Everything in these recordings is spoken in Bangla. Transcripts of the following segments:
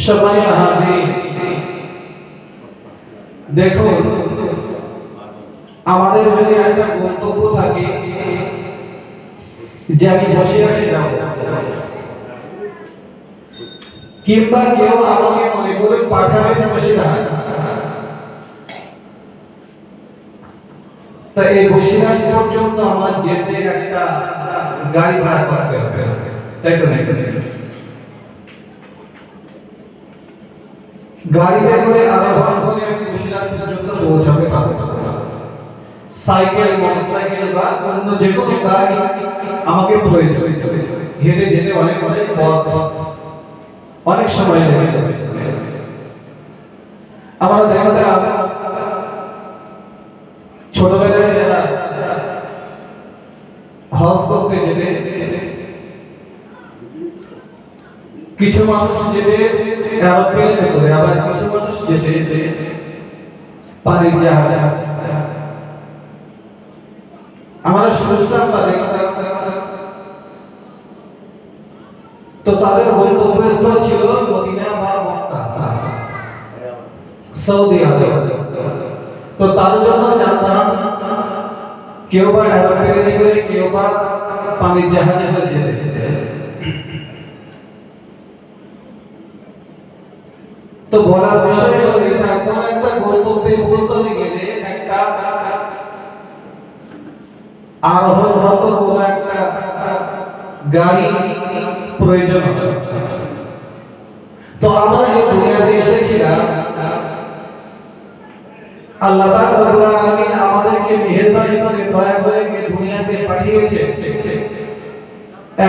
সম্মানিত হাজির, দেখুন আমাদের যদি একটা গন্তব্য থাকে যে আমি বসে বসে যাব, কিংবা কেউ আমাকে মনে করে পাঠাবে বসিরহাট, তা এই বসিরহাট পর্যন্ত আমার যেতে একটা গাড়ি ভাড়া করতে হবে, তাই তো? নাই গাড়িতে করে আরোহণ করে আমি বসিরহাট পর্যন্ত পৌঁছাতে পারবো। সাইকেল, মোটরসাইকেল বা অন্য যে কোনো গাড়ি আমাকে প্রয়োজন। হেঁটে যেতে অনেক পথ, অনেক সময় লেগে যাবে। আমরা দেখতাম ছোটবেলায় যারা হজ করতে যেতে, কিছু মানুষ যেতে এরোপ্লেনে করে, আবার কিছু মানুষ যেতে পানির জাহাজে। আমরা শুনতাম বা দেখতাম, তো তাদের গন্তব্যস্থল ছিল মদিনা বা মক্কা, সৌদি আরব। তো তার জন্য জানতাম কেউ বা এরোপ্লেনে করে, কেউ বা পানির জাহাজে করে যেতে। তো বলার বিষয় হলো এটা, কোনো একটা গন্তব্যে পৌঁছাতে গেলে একটা আরোহণ হতো, কোনো একটা গাড়ি প্রয়োজন হয়। তো আমরা এই দুনিয়াতে এসেছিলাম, আল্লাহ পাক রব্বুল আলামিন আমাদেরকে মেহেরবানি করে দয়া করে দুনিয়াতে পাঠিয়েছে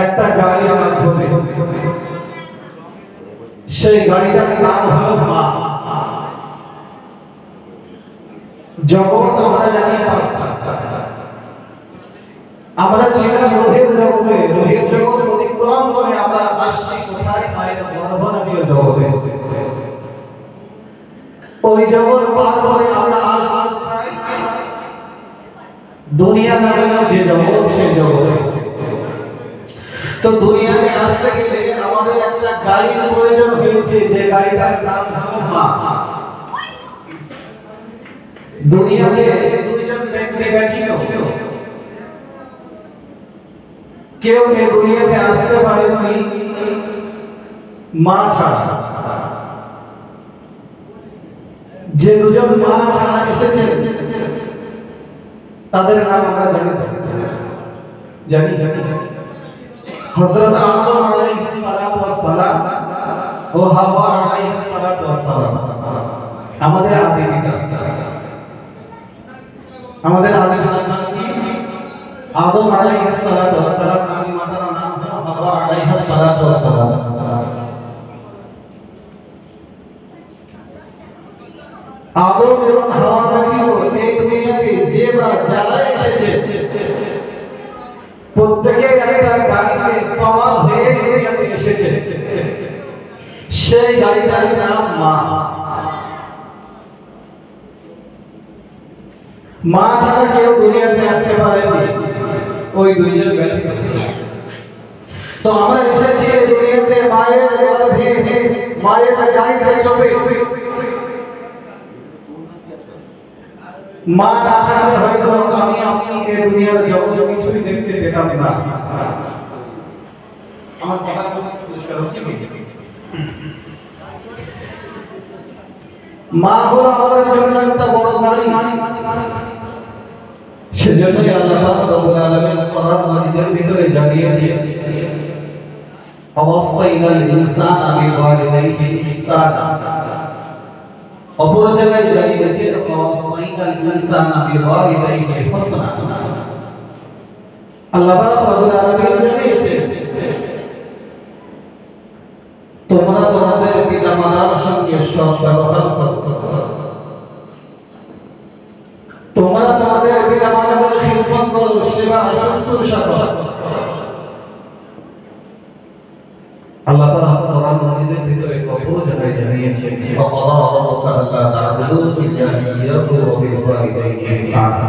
একটা গাড়ির মাধ্যমে। সেই গাড়িটার নাম হলো মা। জগৎ আমরা জানি পাঁচটা। আমরা ছিলাম রোহের জগতে, রোহের জগৎ অতিক্রম করে আমরা আসছি কোথায়? মায়ের গর্ভনালীয় জগতে। ওই জগৎ পার করে আমরা আসছি কোথায়? দুনিয়া নামে যে জগৎ, সেই জগতে। তো দুনিয়াতে আসতে গেলে আমাদের একটা গাড়ির প্রয়োজন হয়েছে, যে গাড়িটার নাম হলো মা। দুনিয়াতে দুইজন ব্যক্তি ব্যতীত কেউ এই দুনিয়াতে আসতে পারেনি মা ছাড়া। যে দুজন মা ছাড়া এসেছেন তাদের নাম আমরা জানি। হযরত আদম আলাইহিস সালাতু ওয়াস সালাম ও হাওয়া আলাইহিস সালাতু ওয়াস সালাম আমাদের আদি পিতা। আমাদের আদি পিতার নাম কি? আদম আলাইহিস সালাতু ওয়াস সালাম। আদি মাতার নাম হলো হাওয়া আলাইহিস সালাতু ওয়াস সালাম। আদম এবং হাওয়া ব্যতীত এই দুনিয়াতে যে বা যারা এসেছে প্রত্যেকের একটা গাড়িতে সওয়ার হয়ে দুনিয়াতে এসেছে। সেই গাড়িটার নাম মা। মা ছাড়া কেউ দুনিয়াতে আসতে পারেনি, ওই দুইজন ব্যতীত। তো আমরা এসেছি এই দুনিয়াতে মায়ের গর্ভে, মায়ের গাড়িতে চড়ে। মা না থাকলে হয়তো আপনি এই দুনিয়ার জগৎ কিছুই দেখতে পেতাম না। আমার কথা পরিষ্কার হচ্ছে কি? মা হলো আমাদের জন্য একটা বড় গাড়ি। সেজন্যই আল্লাহ পাক রব্বুল আলামিন কোরআন মাজিদের ভিতরে জানিয়েছে, ওয়াসাইনাল ইনসানা বিওয়ালিদাইহি ইহসানা। অপর জায়গায় জানিয়েছে, ওয়াসাইনাল ইনসানা বিওয়ালিদাইহি হুসনা। আল্লাহ পাক রব্বুল আলামিন জানিয়েছে, তোমরা তোমাদের পিতামাতার সঙ্গে সৎ ব্যবহার করো। তোমরা তোমাদের পিতামাতাদের খিদমত করো, সেবা শুশ্রূষা করো। আল্লাহ পাক কোরআন মাজিদের ভিতরে কত জায়গায় জানিয়েছেন, ওয়াকাদা রাব্বুকা আল্লা তা'বুদু ইল্লা ইয়্যাহু ওয়া বিল ওয়ালিদাইনি ইহসানা।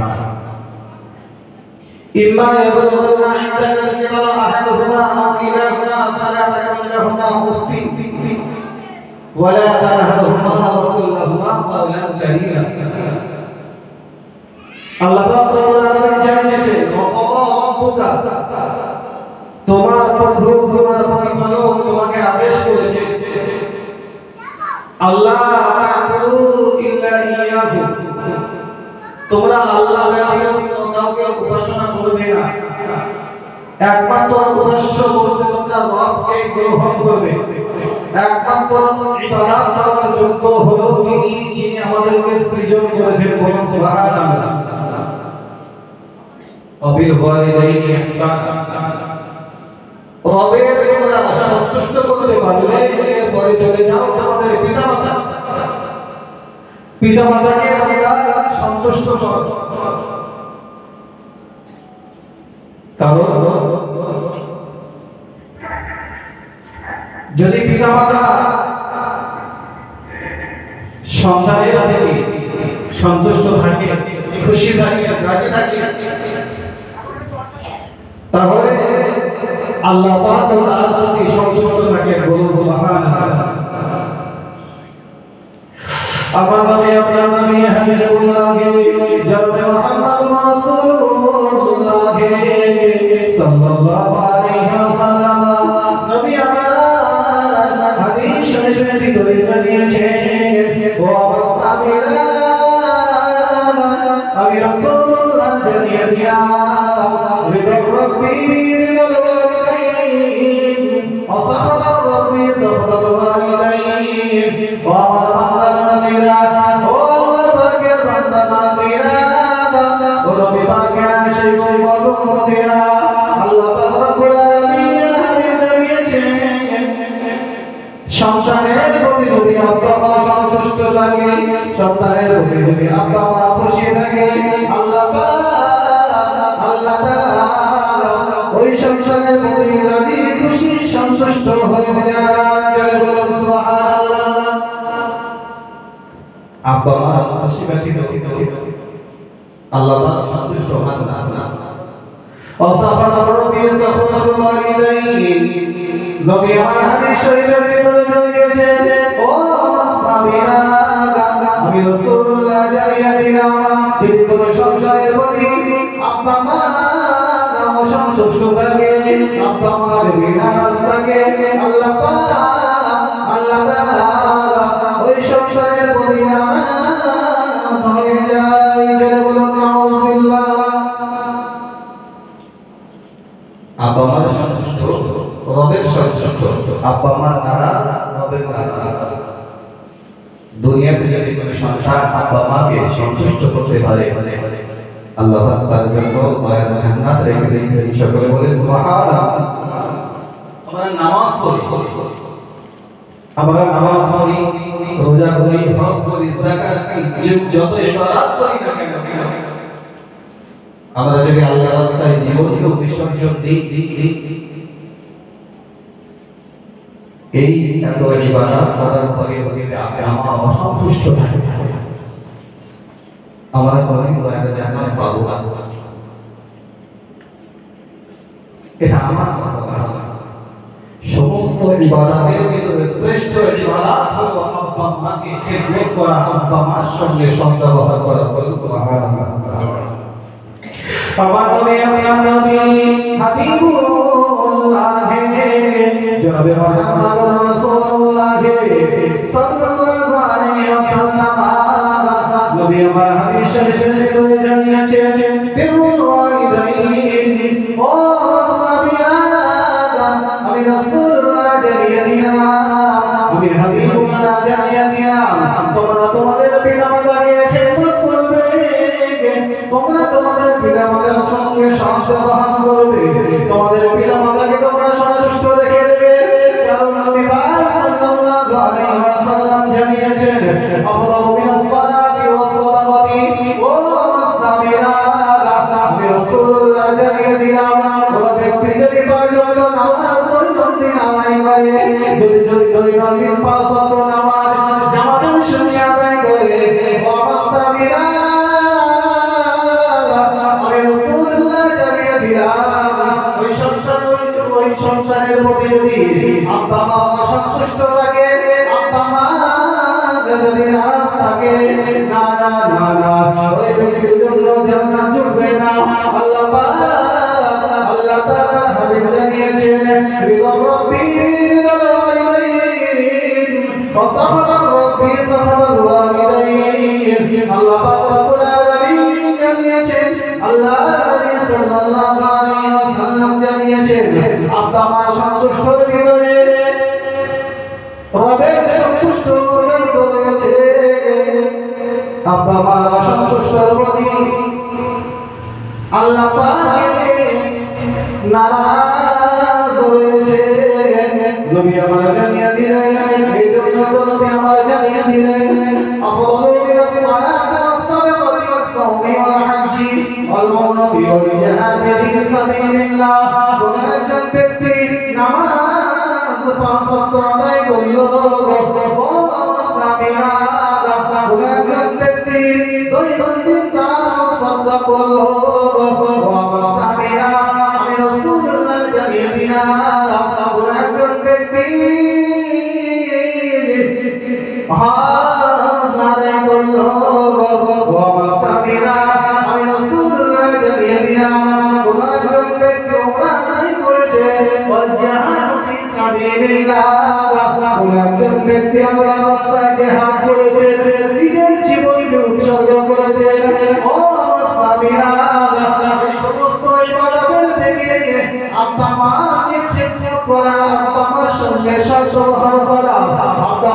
ইম্মা ইয়াবলুগন্না ইনদাকাল কিবারা আহাদুহুমা আও কিলাহুমা ফালা তাকুল লাহুমা উফফিন ওয়ালা তানহারহুমা ওয়া কুল লাহুমা কাওলান কারীমা। আল্লাহ পাক রব্বুল আলামিন জানিয়েছেন, ওয়াকাদা রাব্বুকা, তোমার প্রভু তোমার প্রতিপালক তোমাকে আদেশ করেছে, আল্লাহ তা'বুদু ইল্লা ইয়্যাহু, তোমরা আল্লাহ ব্যতীত অন্য কাউকে উপাসনা করবে না, একমাত্র উপাস্য বলতে তোমরা রবকে গ্রহণ করবে, একমাত্র ইবাদত করার যোগ্য হলো তিনি যিনি আমাদেরকে সৃজন করেছেন। বলুন সুবহানাল্লাহ। ওয়াবিল ওয়ালিদাইনি ইহসানা, রবের তোমরা সন্তুষ্ট করতে পারলে এরপরে চলে যাও তোমাদের পিতামাতা, পিতামাতাকে তোমরা সন্তুষ্ট করো। কারণ যদি পিতামাতা সন্তানের প্রতি সন্তুষ্ট থাকে, খুশি থাকে, রাজি থাকে, তাহলে আল্লাহ পাক তার প্রতি সন্তুষ্ট থাকে। বলুন সুবহানাল্লাহ। আমার নবী আপনার নবী হাবিবুল্লাহ জনাবে মুহাম্মদুর রাসূলুল্লাহ সাল্লাল্লাহু আলাইহি ওয়াসাল্লাম নবী আমার হাদিস শরীফের ভিতরে জানিয়েছেন, ও আমার সাহাবীরা, আমি রাসূলুল্লাহ জানিয়ে দিলাম, রিদা রাব্বির وصحبه ربي صحبه الوالدين وامر بنا والله باقي بنا بنا وربي باقي عاشق وقوم بنا الله رب العالمين হাদিস দিয়েছেন, সন্তানের প্রতি যদি আব্বা মা সন্তুষ্ট থাকে, সন্তানের প্রতি যদি আব্বা মা খুশি থাকে, আল্লাহ তাআলা ওই সন্তানের প্রতি রাজি খুশি সন্তুষ্ট হয়ে যায়। বলুন সুবহানাল্লাহ। আব্বা মা খুশি ব্যতীত আল্লাহ পাক সন্তুষ্ট হন না। ওয়াসাফা রাব্বি সাফাতুল ওয়ালিদাইন নবী আমার হাদিস শরীফের ভিতরে দিয়েছেন, ও সামিরা, আমি রাসূলুল্লাহ জানিয়ে দিলাম, যদি কোনো সন্তানের প্রতি আব্বা মা সন্তুষ্ট থাকে, আব্বা মার বিনাশ থাকে, আল্লাহ তাআলা ওই সংসারের প্রতি নারাজ হয়ে যায়। যারা বলুন নাউযুবিল্লাহ। আব্বা মার সন্তুষ্ট, রবের সন্তুষ্ট, আব্বা মার নারাজ, রবের নারাজ। দুনিয়াতে যদি কোনো সন্তান আব্বা মাকে সন্তুষ্ট করতে পারে, আল্লাহ পাক তার জন্য দয়ার জান্নাত রেখে দিয়েছেন। সকলে বলে সুবহানাল্লাহ। আমরা নামাজ পড়ি, রোজা করি, হজ করি, যাকাত করি, যত ইবাদত করি না কেন, আমরা যদি আল্লাহর রাস্তায় জীবনকে বিসর্জন দিই, এই এত ইবাদত করার পরে যদি আমরা অসন্তুষ্ট থাকি, আমরা কোনদিন দয়ার জান্নাত পাবো না। এটা আমার কথা। সমস্ত ইবাদতের ভিতরে শ্রেষ্ঠ ইবাদত হলো আব্বা মাকে খিদমত করা, আব্বা মার সঙ্গে সদ্ব্যবহার করা। বলুন সুবহানাল্লাহ। আমার নবী আপনার নবী হাবিবুল্লাহ জনাবে মুহাম্মদুর রাসূলুল্লাহ সাল্লাল্লাহু আলাইহি ওয়াসাল্লাম নবী আমার হাদিস শরীফের ভিতরে জানিয়েছেন, বিরুল ওয়ালিদাইন ও সাবিরা, আমি রাসূলুল্লাহ জানিয়ে দিলাম, আমি হাবিবুল্লাহ জানিয়ে দিলাম, তোমরা তোমাদের পিতামাতাকে খিদমত করবে, তোমরা তোমাদের পিতামাতার সঙ্গে সদ্ব্যবহার করবে, তোমাদের পিতামাতাকে তোমরা সন্তুষ্ট রেখে দেবে। কারণ নবী পাক সাল্লাল্লাহু আলাইহি ওয়াসাল্লাম জানিয়েছেন, আফদালু মিনাস সালাতি ওয়াস সাদাকাতি ওয়া সাবিরা, আমি রাসূলুল্লাহ জানিয়ে দিলাম, কোন ব্যক্তি যদি পাঁচ ওয়াক্ত নামাজ দৈনন্দিন আদায় করে, যদি দৈনন্দিন পাঁচ ওয়াক্ত নামাজ জামাতের সঙ্গে আদায় করে, ওয়া সাবিরা, আমি রাসূলুল্লাহ জানিয়ে দিলাম, ওই সন্তানের প্রতি যদি আব্বা মা অসন্তুষ্ট থাকে, আব্বা মা যদি নারাজ থাকে, না না না না, ওই ব্যক্তির জন্য জান্নাত জুটবে না। আল্লাহ তাআলা হাবিব জানিয়েছেন, রিদা রাব্বি রিদাল ওয়ালিদাইন ওয়া সাখাত রাব্বি সাখাতাল ওয়ালিদাইন। আল্লাহ রাব্বুল আলামিন জানিয়েছেন, আল্লাহ নবী সাল্লাল্লাহু আলাইহি ওয়াসাল্লাম জানিয়েছেন, আব্বা মা সন্তুষ্টর ভিতরে রবের সন্তুষ্ট রয়েছে, আব্বা মা অসন্তুষ্টর প্রতি আল্লাহ পাক নারাজ হয়েছে। নবী আমার জানিয়ে দিলেন, এই জন্য তো নবী আমার জানিয়ে দিলেন, আফদালু মিনাস সালাতি ওয়াস সাদাকাতি ওয়াস সাওমি ওয়াল হাজ্জি ওয়াল উমরাতি ওয়াল জিহাদি ফি সাবিলিল্লাহ। কোন একজন ব্যক্তি নামাজ পাঁচ ওয়াক্ত আদায় করলো, কোন একজন ব্যক্তি দৈনন্দিন দান সাদকা করলো, আমি রাসূলুল্লাহ জানিয়ে দিলাম, কোন একজন ব্যক্তি হজ আদায় করলো, আমি রাসূলুল্লাহ জানিয়ে দিলাম, কোন একজন ব্যক্তি উমরা আদায় করেছে, ওয়াল জিহাদ ফি সাবিলিল্লাহ, কোন একজন ব্যক্তি আল্লাহর রাস্তায় জিহাদ করেছে, নিজের জীবনকে উৎসর্গ করেছে। ও সাবিরা, এই সমস্ত ইবাদতের থেকে আব্বা মাকে খিদমত করা, আব্বা মার সঙ্গে সদ্ব্যবহার করা, আব্বা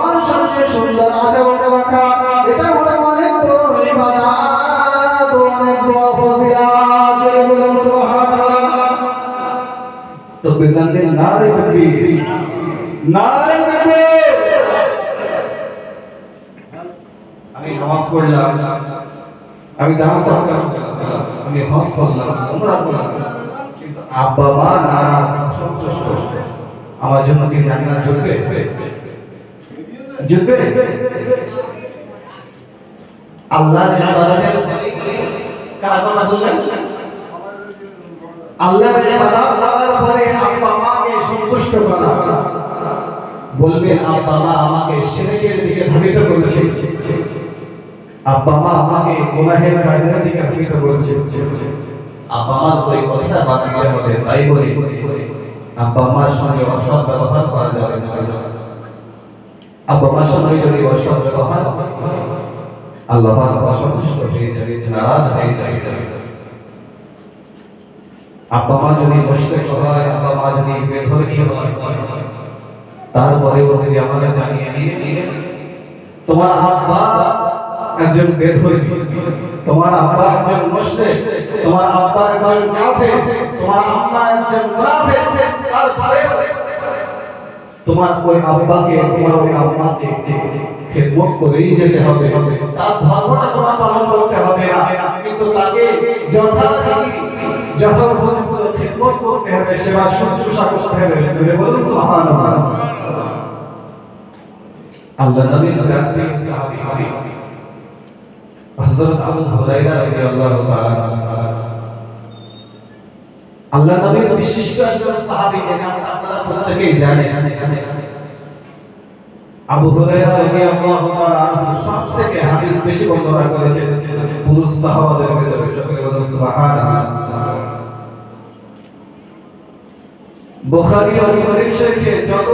মার সঙ্গে সুন্দর আচরণ রাখা, এটা হলো অনেক বড় ইবাদত, অনেক বড় ফজিলত। জোরে বলুন সুবহানাল্লাহ। তো বেদান্তের নারে তাকবীর, নারে তাকবীর। আমি নামাজ পড়লাম, আমি দান সাদকা করলাম, আমি হজ করলাম, উমরা করলাম, কিন্তু আব্বা মা নারাজ, অসন্তুষ্ট, আমার জন্য কি জান্নাত জুটবে? জুটবে? আল্লাহর ইবাদতের কার কথা বললেন? আল্লাহর ইবাদত করার পরে আব্বা মাকে সন্তুষ্ট করা। বলবেন আব্বা মা আমাকে শিরকের দিকে ধাবিত করেছে, আব্বা মা আমাকে গুনাহের কাজের দিকে ধাবিত করেছে, আব্বা মার ওই কথা বাদ দিতে হবে। তাই বলি আব্বা মার সঙ্গে অসৎ ব্যবহার করা যাবে না। আব্বা মার সঙ্গে যদি অসৎ ব্যবহার আল্লাহ পাক অসন্তুষ্ট হয়ে যাবে, নারাজ হয়ে যাবে। আব্বা মা যদি মুশরিক হয়, আব্বা মা যদি বেধর্মী হয়, তারপরেও নবী আমাকে জানিয়ে দিয়ে, তোমার আব্বা একজন বেধর্মী, তোমার আব্বা একজন মুশরিক, তোমার আব্বা একজন কাফের, তোমার আম্মা একজন মুনাফিক, তারপরেও তোমার ওই আব্বাকে, তোমার ওই আম্মাকে খিদমত করেই যেতে হবে, তার ধর্মটা তোমার পালন করতে হবে না, কিন্তু তাকে যথাপূর্ব খিদমত করতে হবে, সেবা শুশ্রূষা করতে হবে। জোরে বলুন সুবহানাল্লাহ। আল্লাহ নবীর প্রিয় সাহাবী হযরত আবু হুরায়রা রাদিয়াল্লাহু তাআলা, আল্লাহ নবীর বিশিষ্ট একজন সাহাবী, এর নামটা আপনারা প্রত্যেকেই জানেন। আবু হুরায়রা রাদিয়াল্লাহু তাআলা সবথেকে হাদিস বেশি বর্ণনা করেছেন পুরুষ সাহাবাদের ভিতরে। সকলে বলুন সুবহানাল্লাহ। বুখারী ও মুসলিম শরীফে যত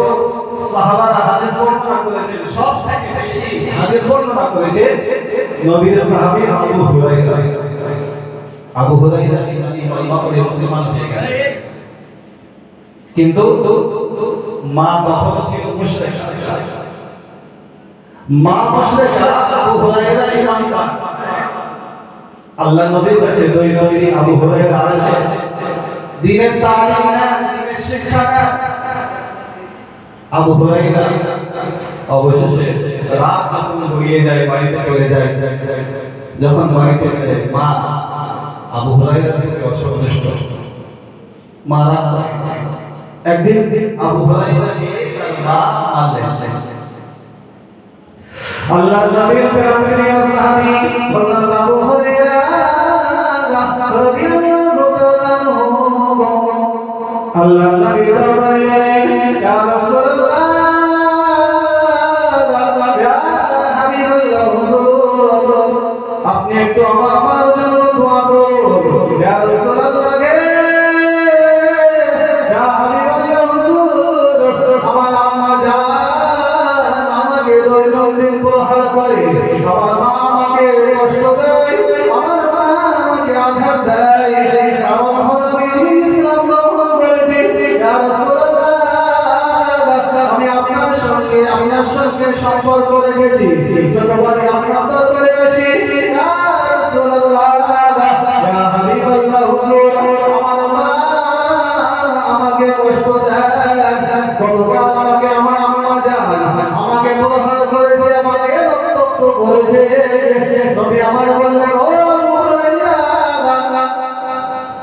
সাহাবারা হাদিস বর্ণনা করেছেন, সবথেকে বেশি হাদিস বর্ণনা করেছে নবীর সাহাবী আবু হুরায়রা। আবু হুরায়রা নবী পরে মুসলমান হয়ে গেলেন, কিন্তু মা তখন ছিল মুশরিক। মা মুশরিক, আবু হুরায়রা ঈমানদার। আল্লাহ নবীর কাছে দৈনন্দিন আবু হুরায়রা আসে, দ্বীনের তালিম নেন, দ্বীনের শিক্ষা নেন। আবু হুরায়রা অবশেষে রাত যখন ঘুরিয়ে যায়, বাড়িতে চলে যায়। যখন বাড়িতে যায়, মা আবু হুরায়রা থেকে অসন্তুষ্ট, মা রাগ করে। একদিন আবু হুরায়রা তার মা মারলেন। আল্লাহর নবীর প্রিয় সাহাবী হযরত আবু হুরায়রা রাদিয়াল্লাহু তাআলা আল্লাহর নবীর দরবারে ইয়া রাসূলুল্লাহ আপনার সঙ্গে সম্পর্ক রেখেছি যতবারই আপনার দরবারে আসি ইয়া রাসূলুল্লাহ ইয়া হাবিবাল্লাহ হুজুর আমার মা আমাকে কষ্ট দেয় কতবার আমাকে আমার আম্মা জান আমাকে প্রহার করেছে আমাকে রক্তাক্ত করেছে নবী আমার বললেন ও মুরাইয়া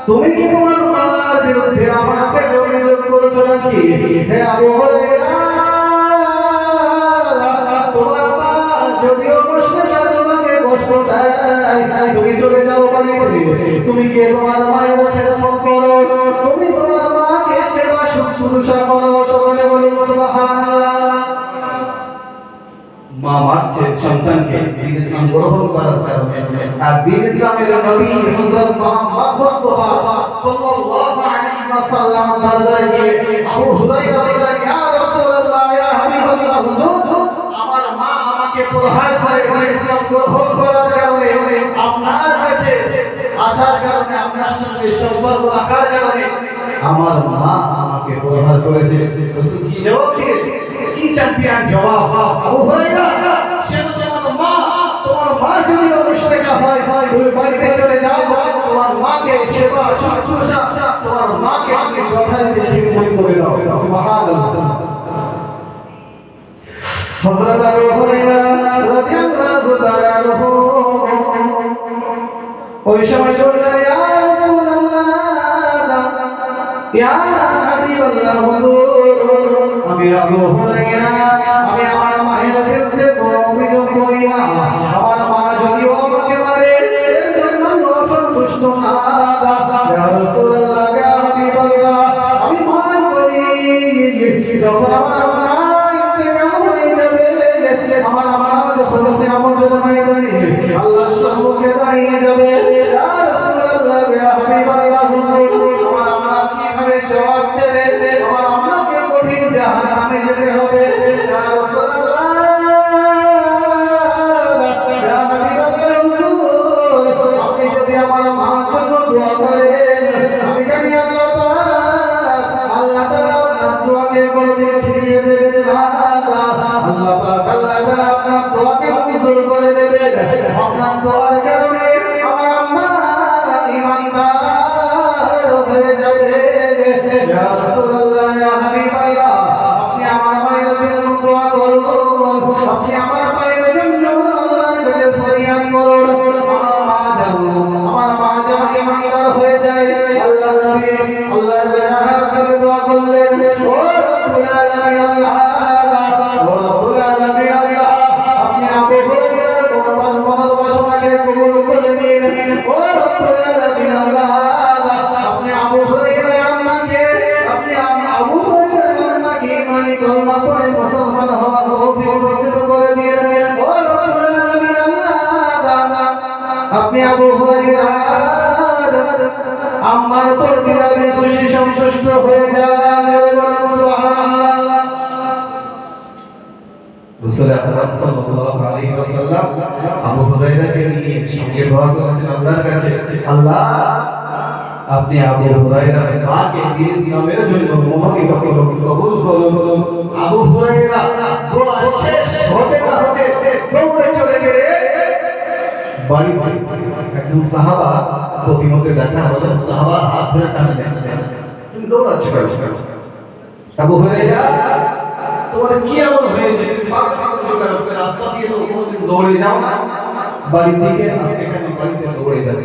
তুমি কি তোমার মার বিরুদ্ধে আমাকে অভিযোগ করেছো নাকি হে আবু হুরায়রা তোমার মা যদিও মুশরিকা তোমাকে কষ্ট দেয় তুমি চলে যাও বাড়িতে তুমি কে তোমার মায়ের খেদমত করো তুমি তোমার মাকে সেবা শুশ্রূষা করো সকলে বলুন সুবহানাল্লাহ মা মানছে সন্তানকে দ্বীন ইসলাম গ্রহণ করার কারণে আর দ্বীন ইসলামের নবী হযরত মুহাম্মদ মুস্তাফা সাল্লাল্লাহু আলাইহি ওয়াসাল্লাম দরবারে গিয়ে আবু হুরায়রা বললেন ইয়া রাসূলুল্লাহ ইয়া হাবিবাল্লাহ হুজুর আমার মা আমাকে প্রহার করে দ্বীন ইসলাম গ্রহণ করার কারণে আপনার কাছে আসার কারণে আপনার সঙ্গে সম্পর্ক রাখার কারণে আমার মা আমাকে প্রহার করেছে রাসূল কি জবাব দিলেন কি চ্যাম্পিয়ন জবাব আবু হুরায়রা সে তোমার মা যদি মুশরিকা হয় তুমি বাড়িতে চলে যাও তোমার মাকে সেবা শুশ্রূষা তোমার মাকে তুমি যথারীতি খিদমত করে দাও সুবহানাল্লাহ হযরত আবু হুরায়রা রাদিয়াল্লাহু তাআলা আনহু ওই সময় বললেন ইয়া রাসূলুল্লাহ ইয়া হাবিবাল্লাহ হুজুর আমি আবু হুরায়রা আমি আমার মায়ের বিরুদ্ধে কোনো অভিযোগ করি না আমার মা যদিও আমাকে মারে এর জন্য আমি অসন্তুষ্ট না ইয়া রাসূলুল্লাহ ইয়া হাবিবাল্লাহ আমি মনে করি যখন আমার আম্মা ইন্তেকাল হয়ে যাবে আমার আম্মা যখন কিয়ামতের ময়দানে আল্লাহর সম্মুখে দাঁড়িয়ে যাবে ইয়া রাসূলুল্লাহ ইয়া হাবিবাল্লাহ হুজুর আমার আম্মা কিভাবে জবাব দেবে আমার আম্মাকে কঠিন জাহান্নামে যেতে হবে ইয়া রাসূলুল্লাহ ইয়া হাবিবাল্লাহ হুজুর আপনি যদি আমার মার জন্য দোয়া করেন আমি জানি আল্লাহ তাআলা আপনার দোয়াকে কোনদিন ফিরিয়ে দেবেন না আল্লাহ পাক আপনার দোয়াকে কবুল করে দেবেন আপনার দোয়ার কারণে আমার আম্মা ঈমানদার হয়ে যাবে ইয়া রাসূলুল্লাহ ইয়া হাবিবাল্লাহ আপনি আমার মায়ের জন্য দোয়া করুন আপনি আমার মায়ের জন্য আল্লাহর কাছে ফরিয়াদ করুন আমার মা যেন ঈমানদার হয়ে যায় আল্লাহর নবী আল্লাহর জাহার করে দোয়া করলেন ও রব্বুল আলামিন আল্লাহ ও রব্বুল আলামিন আল্লাহ আপনি আবু হুরায়রার ভালোবাসাকে কবুল করে নিন ও রব্বুল আলামিন আল্লাহ আপনি আবু হুরায়রার আম্মাকে আপনি আবু হুরায়রার আম্মাকে মানে কলমা পড়ে মুসলমান হওয়ার তৌফিক নসিব করে দিন ও রব্বুল আলামিন আল্লাহ আপনি আবু হুরায়রার আম্মার উপর কিভাবে খুশি সন্তুষ্ট হয়ে যান সুবহানাল্লাহ রাসূল আকরাম সাল্লাল্লাহু আলাইহি ওয়াসাল্লাম আবু হুরায়রাকে নিয়ে সঙ্গে দোয়া করেছেন আল্লাহর কাছে আল্লাহ আপনি আবু হুরায়রার মাকে দ্বীন ইসলামের জন্য মনোনীত করুন কবুল করুন আবু হুরায়রা দোয়া শেষ হতে না হতে দৌড়ে চলে গেলে বাড়ি একজন সাহাবা প্রতিমতে দেখা হলো সাহাবা হাত ধরে টানলেন তুমি দৌড়াচ্ছ কেন আবু হুরায়রা তোমার কি এমন হয়েছে রাস্তা দিয়ে তো দৌড়ে যাও না বাড়ি থেকে আজকে কেন বাড়িতে দৌড়ে যাবে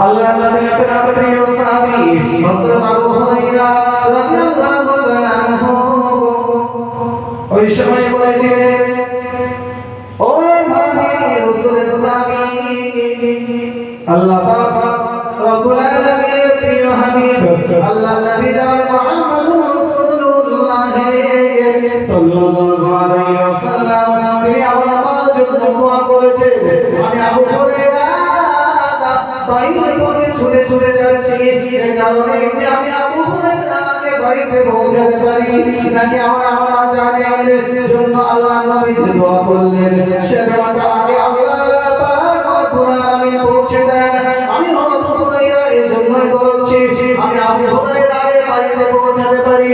আল্লাহ নবী আপনার প্রিয় সাহাবী হযরত আবু হুরায়রা রাদিয়াল্লাহু তাআলা আনহু ওই সময় বলেছিলেন ও ভাই রাসূলের সাহাবী আল্লাহ পাক রব্বুল আলামিনের প্রিয় হাবিব আল্লাহ নবী মুহাম্মদুর রাসূলুল্লাহ সাল্লাল্লাহু আলাইহি ওয়াসাল্লাম তিনি আমার জন্য দোয়া করেছে আমি আবু হুরায়রা বাড়ির পথে ছুটে ছুটে যাচ্ছি এই কারণে যে আমি আবু হুরায়রাকে বাড়িতে পৌঁছাতে পারি নাকি আমার আম্মা জানের জন্য আল্লাহ নবী যে দোয়া করলেন সে দোয়াটা আমি আল্লাহ পাক রব্বুল আলামিন পৌঁছে দেন আমি আবু হুরায়রা এই জন্যই বলছি আমি আবু হুরায়রাকে বাড়িতে পৌঁছাতে পারি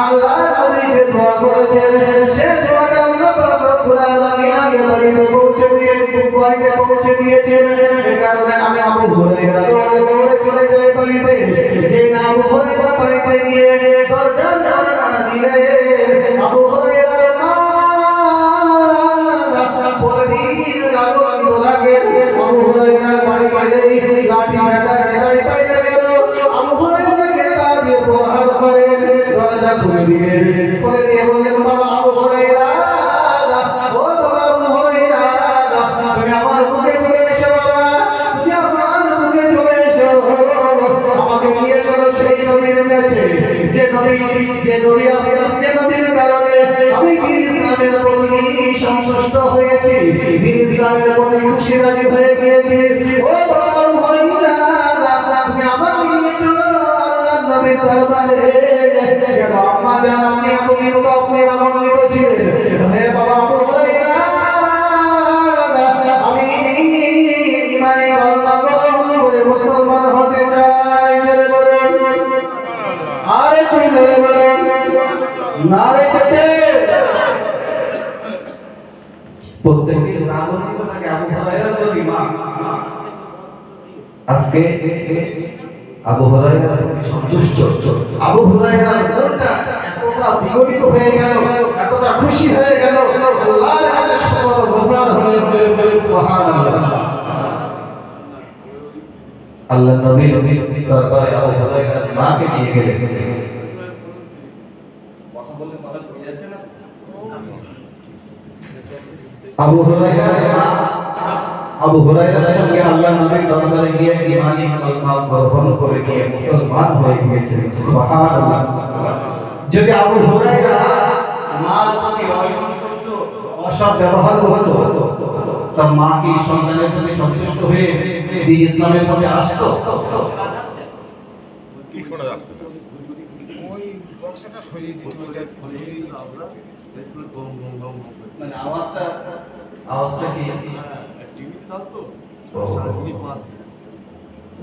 আল্লাহ নবী যে দোয়া পৌঁছে দিয়েছেন। এই কারণে আমি আবু হুরায়রা দৌড়ে দৌড়ে চলে যাই বাড়িতে। যে না আবু হুরায়রা বাড়িতে গিয়ে দরজা নাড়া দিলে আবু হুরায়রা বলে দিন লাগো আমি লাগে আবু হুরায়রা বাড়ি গেলেই লাঠি হাঁটা হেলাই পাইতে গেল। আবু হুরায়রাকে তার দিয়ে প্রহার করে দরজা খুলে দিয়ে বললেন বাবা আবু হুরায়রা, ও বাবা আবু হুরায়রা, তুমি আমার বুকে চলে এসো বাবা, তুমি আমার বুকে চলে এসো, আমাকে নিয়ে চলো সেই নবীর কাছে যে নবী আসলাম, যে নবীর কারণে আমি দিন ইসলামের প্রতি সন্তুষ্ট হয়েছি, দিন ইসলামের প্রতি খুশি রাজি হয়ে গিয়েছি। ও বাবা আবু হুরায়রা, তুমি আমাকে নিয়ে চলো আল্লাহর নবীর দরবারে। কেন আম্মা জান আপনি এতদিন তো আপনি আনন্দিত ছিলেন, হে বাবা আবু হুরায়রা, আমি ইমানে কলমা গ্রহণ করে মুসলমান হতে চাই। জোরে বলুন, আরে তুই জোরে বলুন, নারে তাকবীর। প্রত্যেকের আনন্দিত থাকে আবু হুরায়রার প্রতি মা। আজকে আবু হুরায়রা সন্তুষ্ট, আবু হুরায়রার মনটা এতটা বিগলিত হয়ে গেল, এতটা খুশি হয়ে গেল, আল্লাহর কাছে সকল গোজার হয়ে সুবহানাল্লাহ। আল্লাহ নবী দরবারে আবু হুরায়রার মাকে নিয়ে গেলেন। কথা বললে কথা চলে যাচ্ছে না। আবু হুরায়রার মা আবু হুরায়রার সঙ্গে আল্লাহ নবীর দরবারে গিয়ে ঈমানি কলমা গ্রহণ করে গিয়ে মুসলমান হয়ে গিয়েছেন। সুবহানাল্লাহ। যদি আবু হুরায়রা মার প্রতি অসন্তুষ্ট, অসৎ ব্যবহার করত, তা মা কি সন্তানের প্রতি সন্তুষ্ট হয়ে দ্বীন ইসলামের মধ্যে আসতো? কি শোনা যাচ্ছে না? ওই বক্সটা সরিয়ে দিতে মানে আওয়াজটা কি টিভি চালতো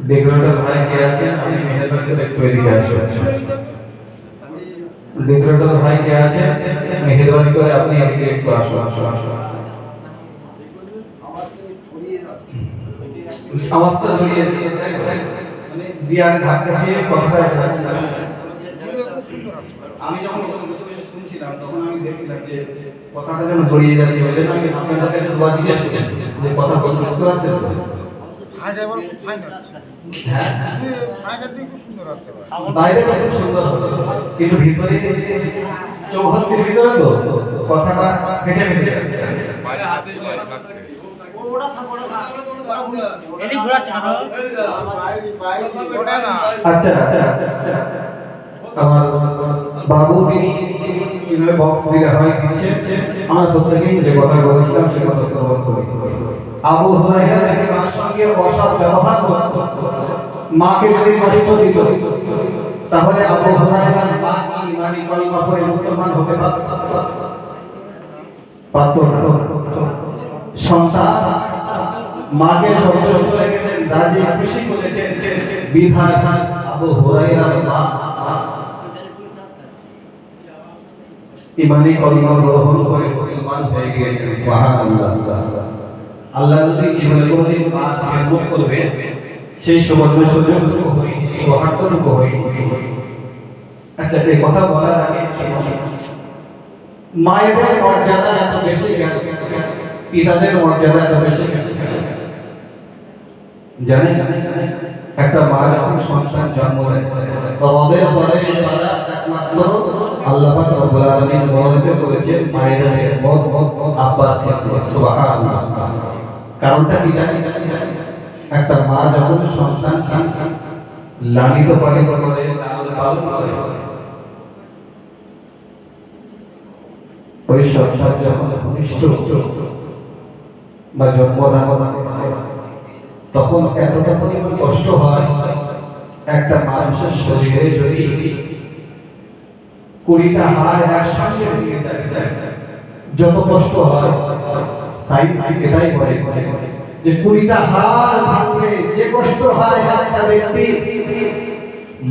ডেকোরেটর ভাই কে আছেন? আপনি মেহেরবানি করে একটু এদিকে আসুন। ডেকোরেটর ভাই কে আছেন? মেহেরবানি করে আপনি এদিকে একটু আসুন। আওয়াজটা জড়িয়ে দিয়ে মানে দিয়ার ধাক্কা দিয়ে কথাটা আমি যখন ওখানে বসে বসে শুনছিলাম তখন আমি দেখছিলাম যে কথাটা যেন জড়িয়ে যাচ্ছে। ওই জন্য আমি আপনাদের কাছে দোয়া জিজ্ঞেস করছি যে কথা বলতে বুঝতে পারছেন তো? হ্যাঁ, বাইরে তো খুব সুন্দর হতো, কিন্তু ভিতরে চৌহদ্দির ভিতরে তো কথাটা ফেটে ফেটে যাচ্ছে। আচ্ছা আচ্ছা আমার বাবু তিনি কিভাবে বক্স দিলে হয় দিচ্ছে, আমার প্রত্যেকেই যে কথা বলেছিলাম সে কথা শ্রবণ করি। আবু হুরায়রা যদি মার সঙ্গে অসৎ ব্যবহার করত, মাকে যদি কষ্ট দিত, তাহলে আবু হুরায়রার মা ঈমানি কলমা পড়ে মুসলমান হতে পারত না। সন্তান মাকে সন্তুষ্ট রেখেছেন, রাজি খুশি করেছেন, বিধায় আবু হুরায়রার মা ঈমানি কলমা গ্রহণ করে মুসলমান হয়ে গিয়েছেন। সুবহানাল্লাহ। আল্লাহ নবী জীবনে কোনদিন মা খেদমত করবে সেই সৌভাগ্য সুযোগটুকু হয়নি, সৌভাগ্যটুকু হয়নি। আচ্ছা, এই কথা বলার আগে মায়েদের মর্যাদা এত বেশি কেন, পিতাদের মর্যাদা এত বেশি কেন জানেন? একটা মা যখন সন্তান জন্ম দেয়, রবের পরে তারা একমাত্র আল্লাহ পাক রব্বুল আলামিন বর্ণিত করেছেন মায়ের খেদমত, আব্বার খেদমত। সুবহানাল্লাহ। কারণটা কি জানি? একটা মা যখন সন্তানকে লালিত পালিত করে, লালন পালন করে, ওই সন্তান যখন ভূমিষ্ঠ বা জন্মদান করে, তখন এতটা পরিমাণ কষ্ট হয়, একটা মানুষের শরীরে যদি 20টা হাড় একসঙ্গে ভেঙে যায়, যত কষ্ট হয়, সায়েন্স এটাই বলে যে 20টা হাড় ভাঙলে যে কষ্ট হয় একটা ব্যক্তি,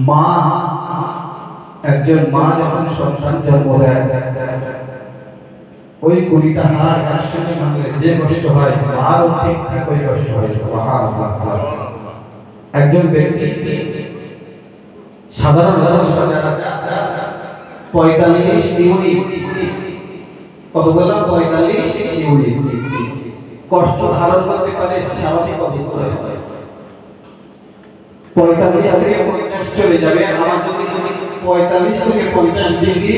মা একজন মা যখন সন্তান জন্ম দেয় ওই 20টা হাড় একসঙ্গে ভাঙলে যে কষ্ট হয় মারও ঠিক ঠিক ওই কষ্ট হয়। সুবহানাল্লাহ। একজন ব্যক্তি সাধারণ মানুষ যারা 45 ইউনিট, কত বললাম 45 ইউনিট কষ্ট ধারণ করতে পারে স্বাভাবিক অবস্থায়। 45 থেকে 50 চলে যাবে। আমার যদি 45 থেকে 50 ডিগ্রি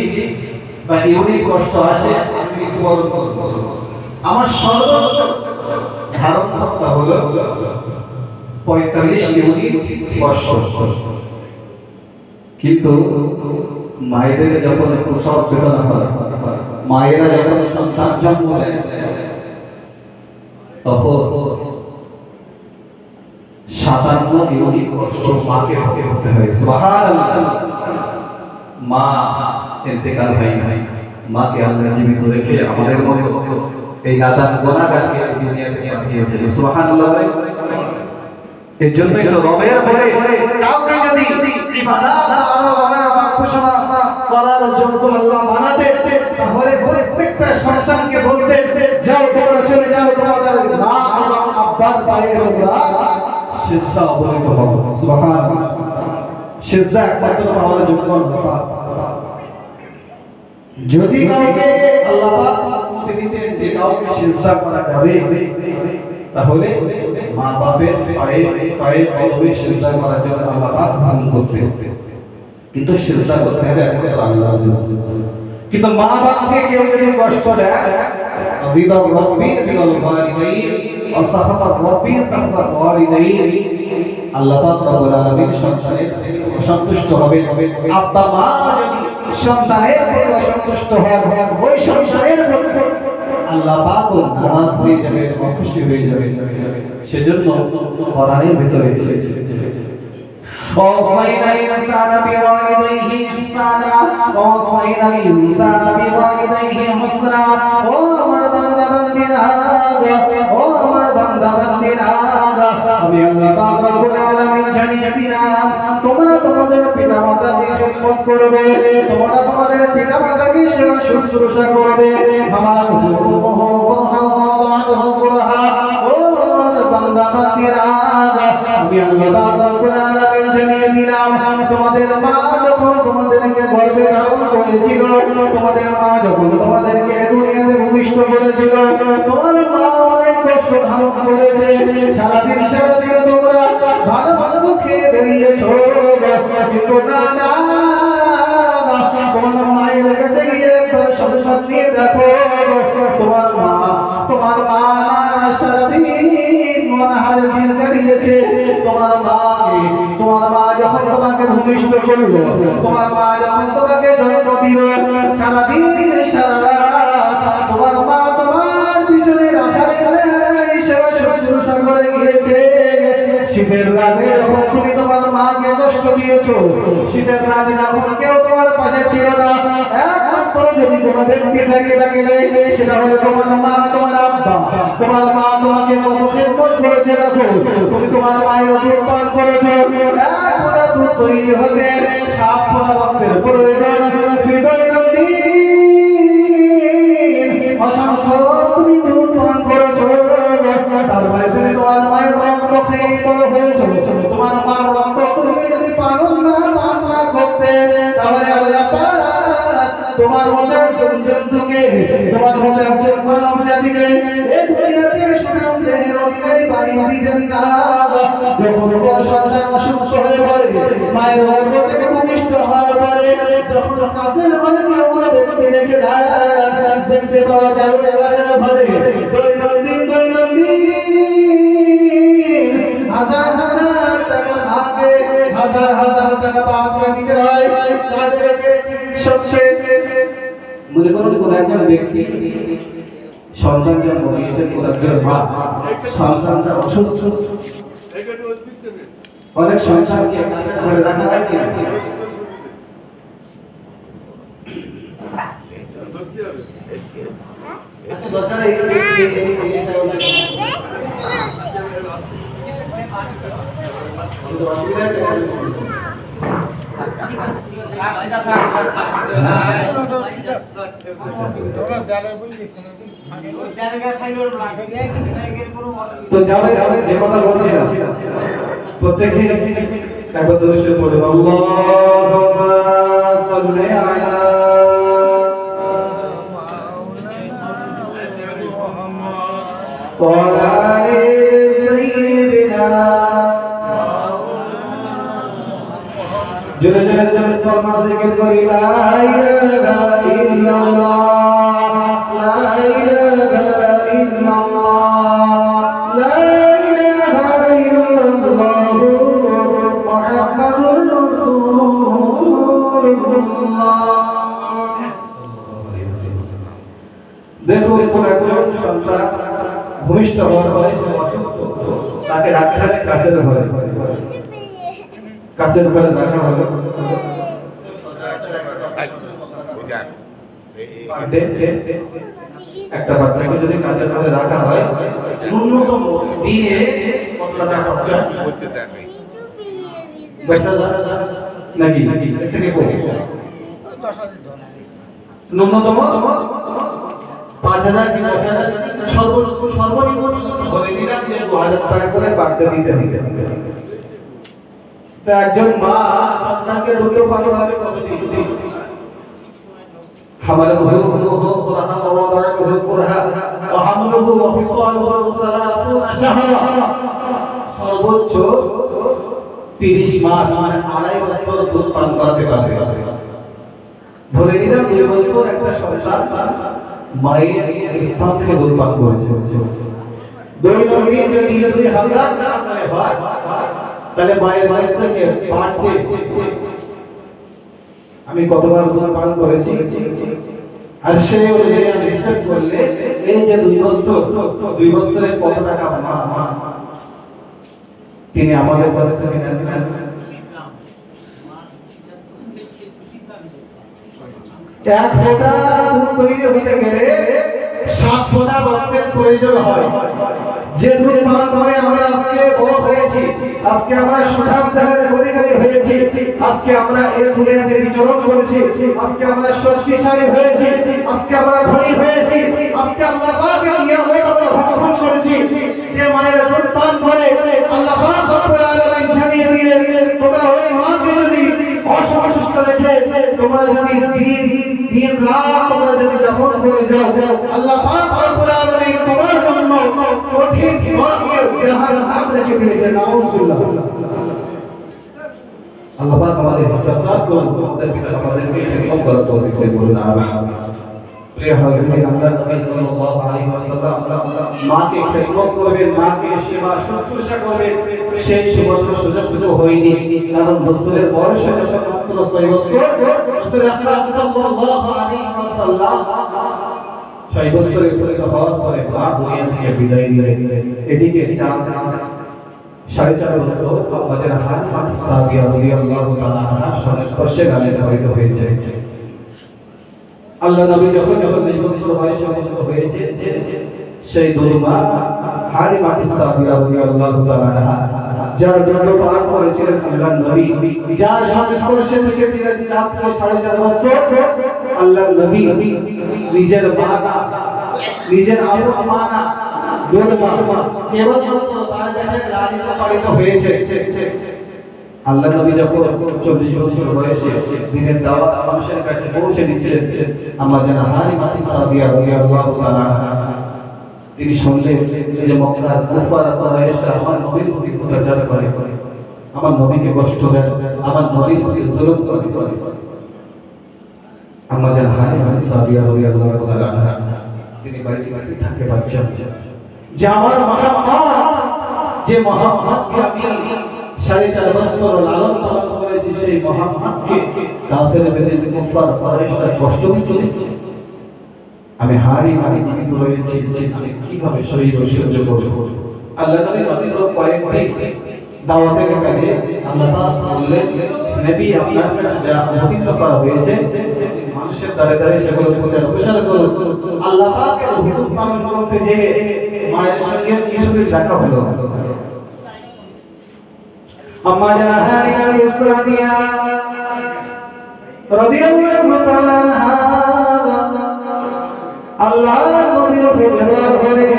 বা ইউনিট কষ্ট আসে আমি মৃত্যুবরণ করব। আমার সর্বোচ্চ ধারণ ক্ষমতা হলো 45 ইউনিট কষ্ট। কিন্তু মায়েদের যখন প্রসব বেদনা হয়, মায়েরা যখন সন্তান জন্ম দেয়, তখন 57 ইউনিট কষ্ট মাকে ভোগ করতে হয়। সুবহানাল্লাহ। মা ইন্তেকাল হয় নাই, মাকে আল্লাহ জীবিত রেখে আমাদের মতো এই নাদান গুনাহগারকে দুনিয়াতে পাঠিয়েছেন। সুবহানাল্লাহ। এই জন্যই তো রবের পরে কাউকে যদি ইবাদত আরাধনা বা ঘোষণা করার যোগ্য আল্লাহ বানাতে, তাহলে প্রত্যেকটা সন্তানকে বলতে, যাও তোমরা চলে যাও তোমাদের মা এবং আব্বার পায়ে তোমরা সিজদা অবনত হও। সুবহানাল্লাহ। সিজদা একমাত্র পাওয়ার যোগ্য আল্লাহ পাক। যদি কাউকে আল্লাহ পাক অনুমতি দিতেন যে কাউকে সিজদা করা যাবে, তাহলে মা বাপের পায়ে পায়ে কলবে সিজদা করার জন্য আল্লাহ পাক হুকুম করতেন। কিন্তু সিজদা করতে হবে একমাত্র আল্লাহর জন্য। কিন্তু মা বাপকে কেউ যদি কষ্ট দেয়, রিদা রাব্বি রিদাল ওয়ালিদাইন ওয়া সাখাতা রাব্বি সাখাতাল ওয়ালিদাইন, আল্লাহ পাক রব্বুল আলামিন সন্তানের অসন্তুষ্ট হবে। আব্বা মা যদি সন্তানের প্রতি অসন্তুষ্ট হয়, ওই সন্তানের প্রতি আল্লাহ পাক নারাজ হয়ে যাবে, অখুশি হয়ে যাবে। সেজন্য কোরআনের ভিতরে এসেছে, وَوَصَّيْنَا الْإِنسَانَ بِوَالِدَيْهِ إِحْسَانًا وَوَصَّيْنَا الْإِنسَانَ بِوَالِدَيْهِ حُسْنًا। ও আমার বান্দা বান্দীরা, ও আমার বান্দা বান্দীরা, আমি আল্লাহ পাক রব্বুল আলামিন জানিয়ে দিলাম, তোমরা তোমাদের পিতামাতাকে খিদমত করবে, তোমরা তোমাদের পিতামাতাকে সেবা শুশ্রূষা করবে। আমার উম্মুহু কুরহা ওয়া ওয়াদাহু কুরহা। ও আমার বান্দা বান্দীরা, আমি আল্লাহ পাক রব্বুল আলামিন জানিয়ে দিলাম, তোমাদের মা যখন তোমাদেরকে গর্ভে ধারণ করেছিল, তোমাদের মা যখন তোমাদেরকে দুনিয়াতে ভূমিষ্ঠ করেছিল, তোমার মা অনেক কষ্ট ধারণ করেছে। সারাদিন তোমরা ভালো ভালো খেয়ে বেরিয়েছো, কিন্তু না না, তোমার মায়ের কাছে গিয়ে একবার সংসার নিয়ে দেখো, তোমার মা সারাদিন মনাহারে দিন কাটিয়েছে। তোমার মা যখন তোমাকে ভূমিষ্ঠ করলো, তোমার মা যখন তোমাকে জন্ম দিল, সারাদিন সারা রাত তোমার মা তোমার পিছনে রাখালের সেবা শুশ্রূষা করে গিয়েছে। শীতের রাতে যখন তুমি তোমার মাকে কষ্ট দিয়েছো, শীতের রাতে যখন কেউ তোমার পাশে ছিল না, একমাত্র যদি কোনো ব্যক্তি থাকে সেটা হলো তোমার মা, তোমার আব্বা। তোমার মা তোমাকে কত খেদমত করেছে দেখো, তুমি তোমার মায়ের দুধ পান করেছো। এক ফোঁটা দুধ তৈরি হতে 7 ফোঁটা রক্তের প্রয়োজন। অসংখ্য তুমি দুধ পান করেছো, তারপরে তুমি তোমার মায়ের রক্ত খেয়ে বড় হয়েছো। তোমার মার রক্ত তুমি যদি পান না করতে, তাহলে আল্লাহ পাক তোমার মতো একজন জন্তুকে, তোমার মতো একজন মানব জাতিকে এই দুনিয়াতে সুনাম দেহের অধিকারী বানিয়ে দিতেন না। যখন কোন সন্তান অসুস্থ হয়ে পড়ে, মায়ের গর্ভ থেকে ভূমিষ্ঠ হওয়ার পরে যখন কাছের ঘরে কেউ কোনো ব্যক্তি রেখে দেয়, দেখতে পাওয়া যায় ঘরে দৈনন্দিন হাজার হাজার টাকা মাকে, হাজার হাজার টাকা বাপকে দিতে হয় তাদেরকে চিকিৎসককে। মনে করুন কোন একজন ব্যক্তি সন্তান জন্ম দিয়েছেন, কোন একজন মা সন্তানটা অসুস্থ, অনেক সন্তানকে করে রাখা হয় কি আচ্ছা দরকার তোমরা জানো বলি কেন তো যাবে যে কথা বলছিলাম প্রত্যেকে একবার দরুদ পড়ে আল্লাহুম্মা সাল্লি আলা ওয়া আলি সাইয়্যিদিনা জোরে জোরে জোরে ফরমা জিকির করি লা ইলাহা ইল্লাল্লাহ লা ইলাহা ইল্লাল্লাহ লা ইলাহা ইল্লাল্লাহ মুহাম্মাদুর রাসূলুল্লাহ। দেখুন কোন একজন সন্তান ভূমিষ্ঠ হওয়ার পরে সে অসুস্থ, তাকে রাখতে হবে কাচের ঘরে, কাচের ঘরে রাখা হলো। একটা বাচ্চাকে যদি কাচের ঘরে রাখা হয় ন্যূনতম দিনে কত টাকা খরচা হচ্ছে দেখে 20,000 নাকি এর থেকে কম 10,000 ন্যূনতম 5,000 কি 10,000 সর্বনিম্ন ধরে নিলাম যে 2,000 টাকা করে বাড়তে দিতে হবে। তো একজন মা সন্তানকে দুটো পানি ভাবে কত দিতে حمله قرها ووضعه قرها وحمله وفصاله 30 شهرا সর্বোচ্চ 30 মাস মানে 2.5 বছর দুধ পান করাতে পারবে। ধরে নিলাম 2 বছর একটা সন্তান মায়ের স্তন থেকে দুধ পান করেছে, দৈনিক যদি 2,000 টাকা করে হয় তাহলে মায়ের মাস থেকে পার ডে আমি কতবার দুধ পান করেছি আর সেই অনুযায়ী আমি হিসাব করলে এই যে 2 বছরে কত টাকা মা তিনি আমাদের কাছ থেকে নেন। এক ফোঁটা দুধ তৈরি হতে গেলে 7 ফোঁটা রক্তের প্রয়োজন হয়। যে দুধ পান করে আমরা আজকে বড় হয়েছি, আজকে আমরা সুঠাম দেহের অধিকারী হয়েছি, আজকে আমরা এই দুনিয়াতে বিচরণ করেছি, আজকে আমরা শক্তিশালী হয়েছি, আজকে আমরা ধনী হয়েছি, আজকে আল্লাহ পাকের নিয়ামত আমরা ভক্ষণ করেছি। যে মায়ের দুধ পান করে আল্লাহ পাক রব্বুল আলামিন জানিয়ে দিয়ে তোমরা ওই মাকে যদি অসন্তুষ্ট রেখে তোমরা যদি দিন রাত তোমরা যদি যাপন করে যাও আল্লাহ পাক রব্বুল আলামিন তোমার জন্য কঠিন নরকের জাহান্নাম রেখে দিয়েছেন। নাউজুবিল্লাহ। আল্লাহ পাক আমাদের হেফাজত করুন, আমাদের পিতা আমাদেরকে খেদমত করার তৌফিক দান করুন। আমিন। প্রিয় হাজিরিন, আমরা নবী সাল্লাল্লাহু আলাইহি ওয়াসাল্লাম মাকে খেদমত করবেন, মাকে সেবা শুশ্রূষা করবেন, সেই সেবার সুযোগ হয়নি, কারণ রাসূলের বয়স যখন মাত্র 6 বছর, রাসূল আকরাম সাল্লাল্লাহু আলাইহি ওয়াসাল্লাম 6 বছরের পরিণত হওয়ার পরে মা দুনিয়া থেকে বিদায় নিলেন। এদিকে 4.5 বছর আমাদের হালিমা সাদিয়া রাদিয়াল্লাহু তাআলা আনহার সংস্পর্শে লালিত হয়েছে। আল্লাহ নবী যখন 40 বছর বয়সে হয়েছে সেই দুর্মা হালিমা সাদিয়া রাদিয়াল্লাহু তাআলা আনহা যার জন্য পান করেছিলেন আল্লাহ নবী, যার সংস্পর্শে থেকে দিলেন 4 থেকে 4.5 বছর, আল্লাহ নবী নিজের মাতা নিজের আমানা দুর্মা কেবল মাত্র তার কাছে লালিত পালিত হয়েছে। আল্লাহ নবী যখন 40 বছর বয়সে দিনের দাওয়াত মানুষের কাছে পৌঁছে দিচ্ছেন, আমরা যেন হালিমা সাদিয়া রাদিয়াল্লাহু তাআলা তিনি শুনলেন যে মক্কার কুফার কুরাইশরা আমার নবীর প্রতি অত্যাচার করে, আমার নবীকে কষ্ট দেয়, আমার নবীর প্রতি জুলুম করে। আমরা যেন হালিমা সাদিয়া রাদিয়াল্লাহু তাআলা তিনি বাড়িতে স্থির থাকতে পারছেন যে আমার যে মুহাম্মদকে আমি 4.5 বছর লালন পালন করেছি, সেই মুহাম্মদকে কাফের বেদিন কুফার কুরাইশরা কষ্ট দিচ্ছে, আমি হালিমা জীবিত রয়েছি, আমি কিভাবে সহ্য করব? আল্লাহ নবী মাত্র কয়েকদিন দাওয়াতের কাজে আল্লাহ পাক বললেন, নবী আপনার কাছে যা অবতীর্ণ করা হয়েছে মানুষের দ্বারে দ্বারে সেগুলো প্রচার করুন। আল্লাহ পাকের হুকুম পালন করতে যে মায়ের সঙ্গে কিছুদিন দেখা হলো। আম্মা জানা হালিমা সাদিয়া রাদিয়াল্লাহু তাআলা আনহা আল্লাহর নবীর ফেরবার করে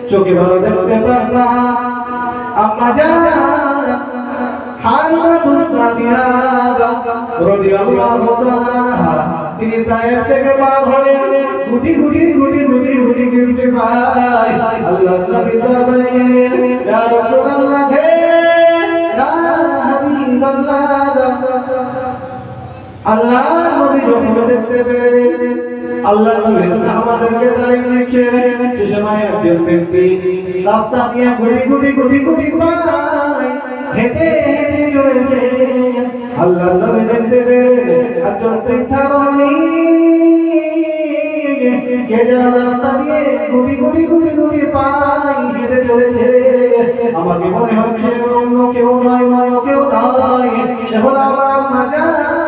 চোখে ভালো দেখতে পার না আম্মা জান হালিমাতুস সাদিয়া রাদিয়াল্লাহু তাআলা আনহা তিনি তায়েফ থেকে বার হয়ে গুটি পায় আল্লাহর নবী দরবারে এলেন ইয়া রাসূলুল্লাহ হে ইয়া হাবিবাল্লাহ আল্লাহর নবী যখন দেখতে পেলেন আল্লাহর নবী সাহাবাদেরকে তালিম দিচ্ছেন সে সময় একজন ব্যক্তি রাস্তা দিয়ে গুটি পায় হেঁটে চলেছে আল্লাহর নবী দেখতে পেলেন একজন বৃদ্ধা রমণী কে যেন রাস্তা দিয়ে গুটি পায় হেঁটে চলেছে আমাকে মনে হচ্ছে অন্য কেউ নয় এখন আমার আম্মা জান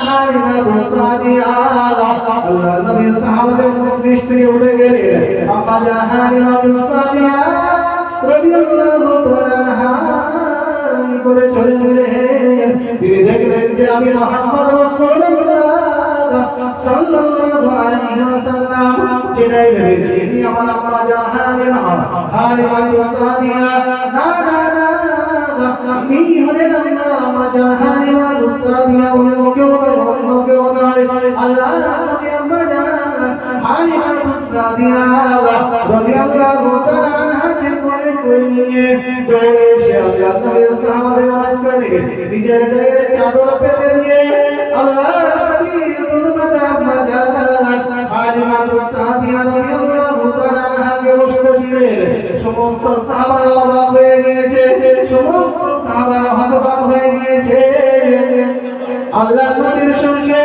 হালিমাতুস সাদিয়া আল্লাহর নবী সাহাবাদের মজলিস থেকে উঠে গেলেন আম্মা জান হালিমাতুস সাদিয়া রাদিয়াল্লাহু তাআলা আনহা নিকটে চলে গেলেন তিনি দেখলেন যে আমি মুহাম্মদ রাসূলুল্লাহ সাল্লাল্লাহু আলাইহি ওয়াসাল্লাম যেটাই ভেবেছি আমার আম্মা জান হালিমাতুস সাদিয়া না আমি হলেন আম্মা জান হালিমাতুস সাদিয়া অন্য কেউ নয় আল্লাহর নবী আম্মা জান হালিমাতুস সাদিয়া রাদিয়াল্লাহু তাআলা আনহাকে করে নিয়ে দৌড়ে এসে আল্লাহর নবী সাহাবাদের মাঝখানে নিজের গায়ে চাদর পেতে দিয়ে আল্লাহর নবী দুলবাদা আম্মা জান হালিমাতুস সাদিয়া রাদিয়াল্লাহু তাআলা আনহাকে বসতে দিলেন সমস্ত সাহাবারা অবাক হয়ে গিয়েছে সমস্ত সাহাবারা হতবাক হয়ে গিয়েছে আল্লাহর নবীর সঙ্গে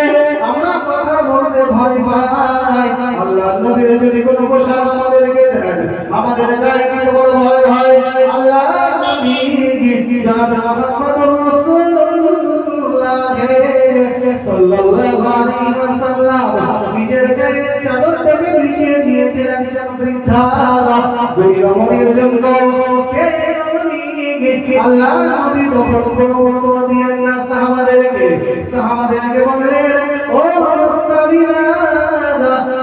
আমরা কথা বলতে ভয় পাই আল্লাহর নবীর যদি কোনো পোশাক আমাদেরকে দেন আমাদের গায়ে দিতে বড় ভয় হয় আল্লাহর নবী জনাব মুহাম্মদুর রাসূলুল্লাহ সাল্লাল্লাহু আলাইহি ওয়াসাল্লাম নিজের গায়ে চাদরটাকে বিছিয়ে দিয়েছেন একজন বৃদ্ধা দুই রমণীর জন্য কে রমণী আল্লাহর নবী তখন কোনো উত্তর দিলেন না সাহাবাদেরকে বললেন ও সাবিরা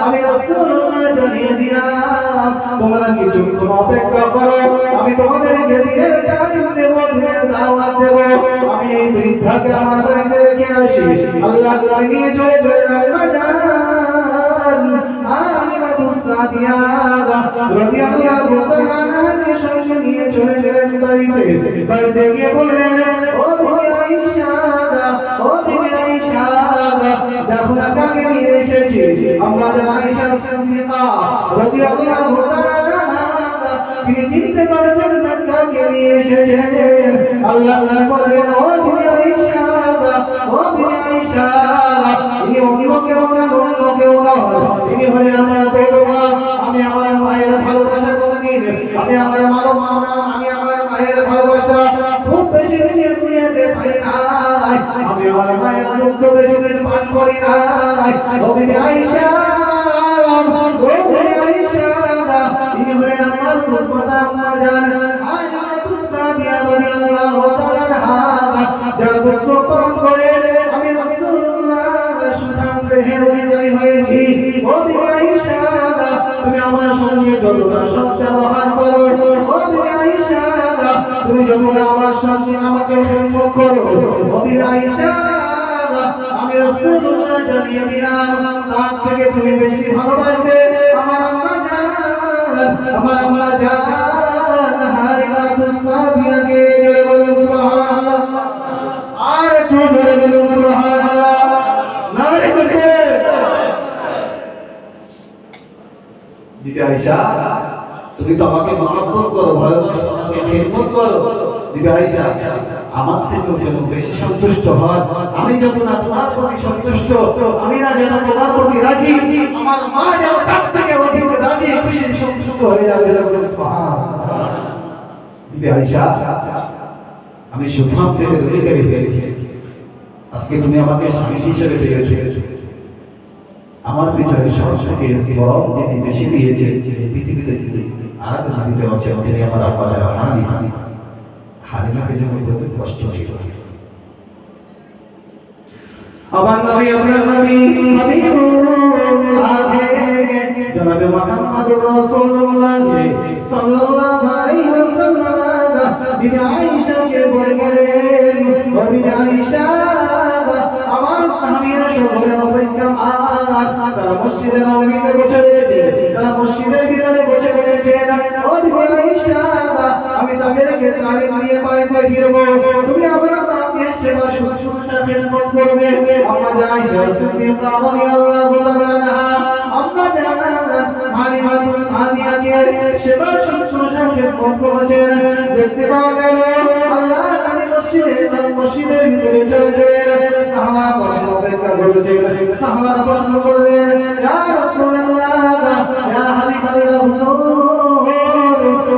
আমি রাসূলুল্লাহ জানিয়ে দিলাম তোমরা কিছুক্ষণ অপেক্ষা করো আমি তোমাদেরকে দিনের তালিম দেব দিনের দাওয়াত দেব আমি এই বৃদ্ধাকে আমার বাড়িতে রেখে আসি আল্লাহর নবী নিয়ে চলে গেলেন আম্মা জান হালিমাতুস সাদিয়া রাদিয়াল্লাহু তাআলা আনহাকে সঙ্গে নিয়ে চলে গেলেন বাড়িতে গিয়ে বললেন ও বিবি আয়েশা দেখো না কাকে নিয়ে এসেছি আমরা আয়েশা সিদ্দিকা রাদিয়াল্লাহু তাআলা আনহা তিনি চিনতে পারছেন কাকে নিয়ে এসেছেন আল্লাহ বললেন ও বিবি আয়েশা ইনি অন্য কেউ না ইনি হলেন আমার তওবা আমি আমার মায়ের ভালোবাসা কোনদিন আমি আমার মায়ের ভালোবাসা খুব বেশি দুনিয়াতে পাই নাই আমি আমার মায়ের দুধ বেশি পান করি নাই ও বিবি আয়েশা ইনি হলেন আমার দুধমাতা আম্মা জান হালিমাতুস সাদিয়া রাদিয়াল্লাহু তাআলা আনহা যার দুধ পান করে আমি রাসূলুল্লাহ সুঠাম দেহের অধিকারী হয়েছি ও বিবি আয়েশা তুমি আমার সঙ্গে যতটা সৎ ব্যবহার করো ও বিবি আয়েশা তুমি যতটা আমার সঙ্গে আমাকে সম্মান করো ও বিবি আয়েশা আমি রাসূলুল্লাহ জানিয়ে দিলাম তার থেকে তুমি বেশি ভালোবাসবে আমার আম্মা জান হালিমাতুস সাদিয়াকে জোরে বলুন সুবহানাল্লাহ আর একটু জোরে বলুন সুবহানাল্লাহ নারে করবে বিবি আয়েশা তুমি তো আমাকে মহব্বত করো ভালোবাসো আমাকে খিদমত করো বিবি আয়েশা আমার থেকেও যেন বেশি সন্তুষ্ট হয় আমি যত না তোমার প্রতি সন্তুষ্ট আমি না যেন তোমার প্রতি রাজি আমার মা যেন তার থেকে অধিক রাজি খুশি সন্তুষ্ট হয়ে যাবে সুবহানাল্লাহ বিবি আয়েশা আমি সুঠাম থেকে অধিকারী হয়েছি আজকে তুমি আমাকে স্বামী হিসেবে পেয়েছো আমার পিছনে সরস্বতী সব যিনি বেশি দিয়েছে পৃথিবীতে আর নারীতে আছে তিনি আমার আব্বা হালিমাকে যেমন কষ্ট দিত আমার নবী আপনার নবী হাবিবুল্লাহ জনাবে মুহাম্মদুর রাসূলুল্লাহ সাল্লাল্লাহু আলাইহি ওয়াসাল্লাম বিবি আয়েশাকে বলে গেলেন, ও বিবি আয়েশা, আমার সাহাবীরা সকলে অপেক্ষা তারা মসজিদে নববীতে বসে রয়েছে, তারা মসজিদের ভিতরে বসে রয়েছে। ও বিবি আয়েশা, আমি তাদেরকে তালিম দিয়ে বাড়িতে ফিরবো, তুমি আমার মাকে সেবা শুশ্রূষা খেদমত করবে। আম্মা জান আয়েশা সিদ্দিকা রাদিয়াল্লাহু তাআলা আনহা, আম্মা জান হালিমাতুস সাদিয়াকে সেবা শুশ্রূষা খেদমত করেছেন। দেখতে পাওয়া গেল আল্লাহ নবী মসজিদের ভিতরে চলে গেলেন, সাহাবারা অপেক্ষা করছেন। সাহাবারা প্রশ্ন করলেন, ইয়া রাসূলুল্লাহ, ইয়া হাবিবাল্লাহ, হুজুর,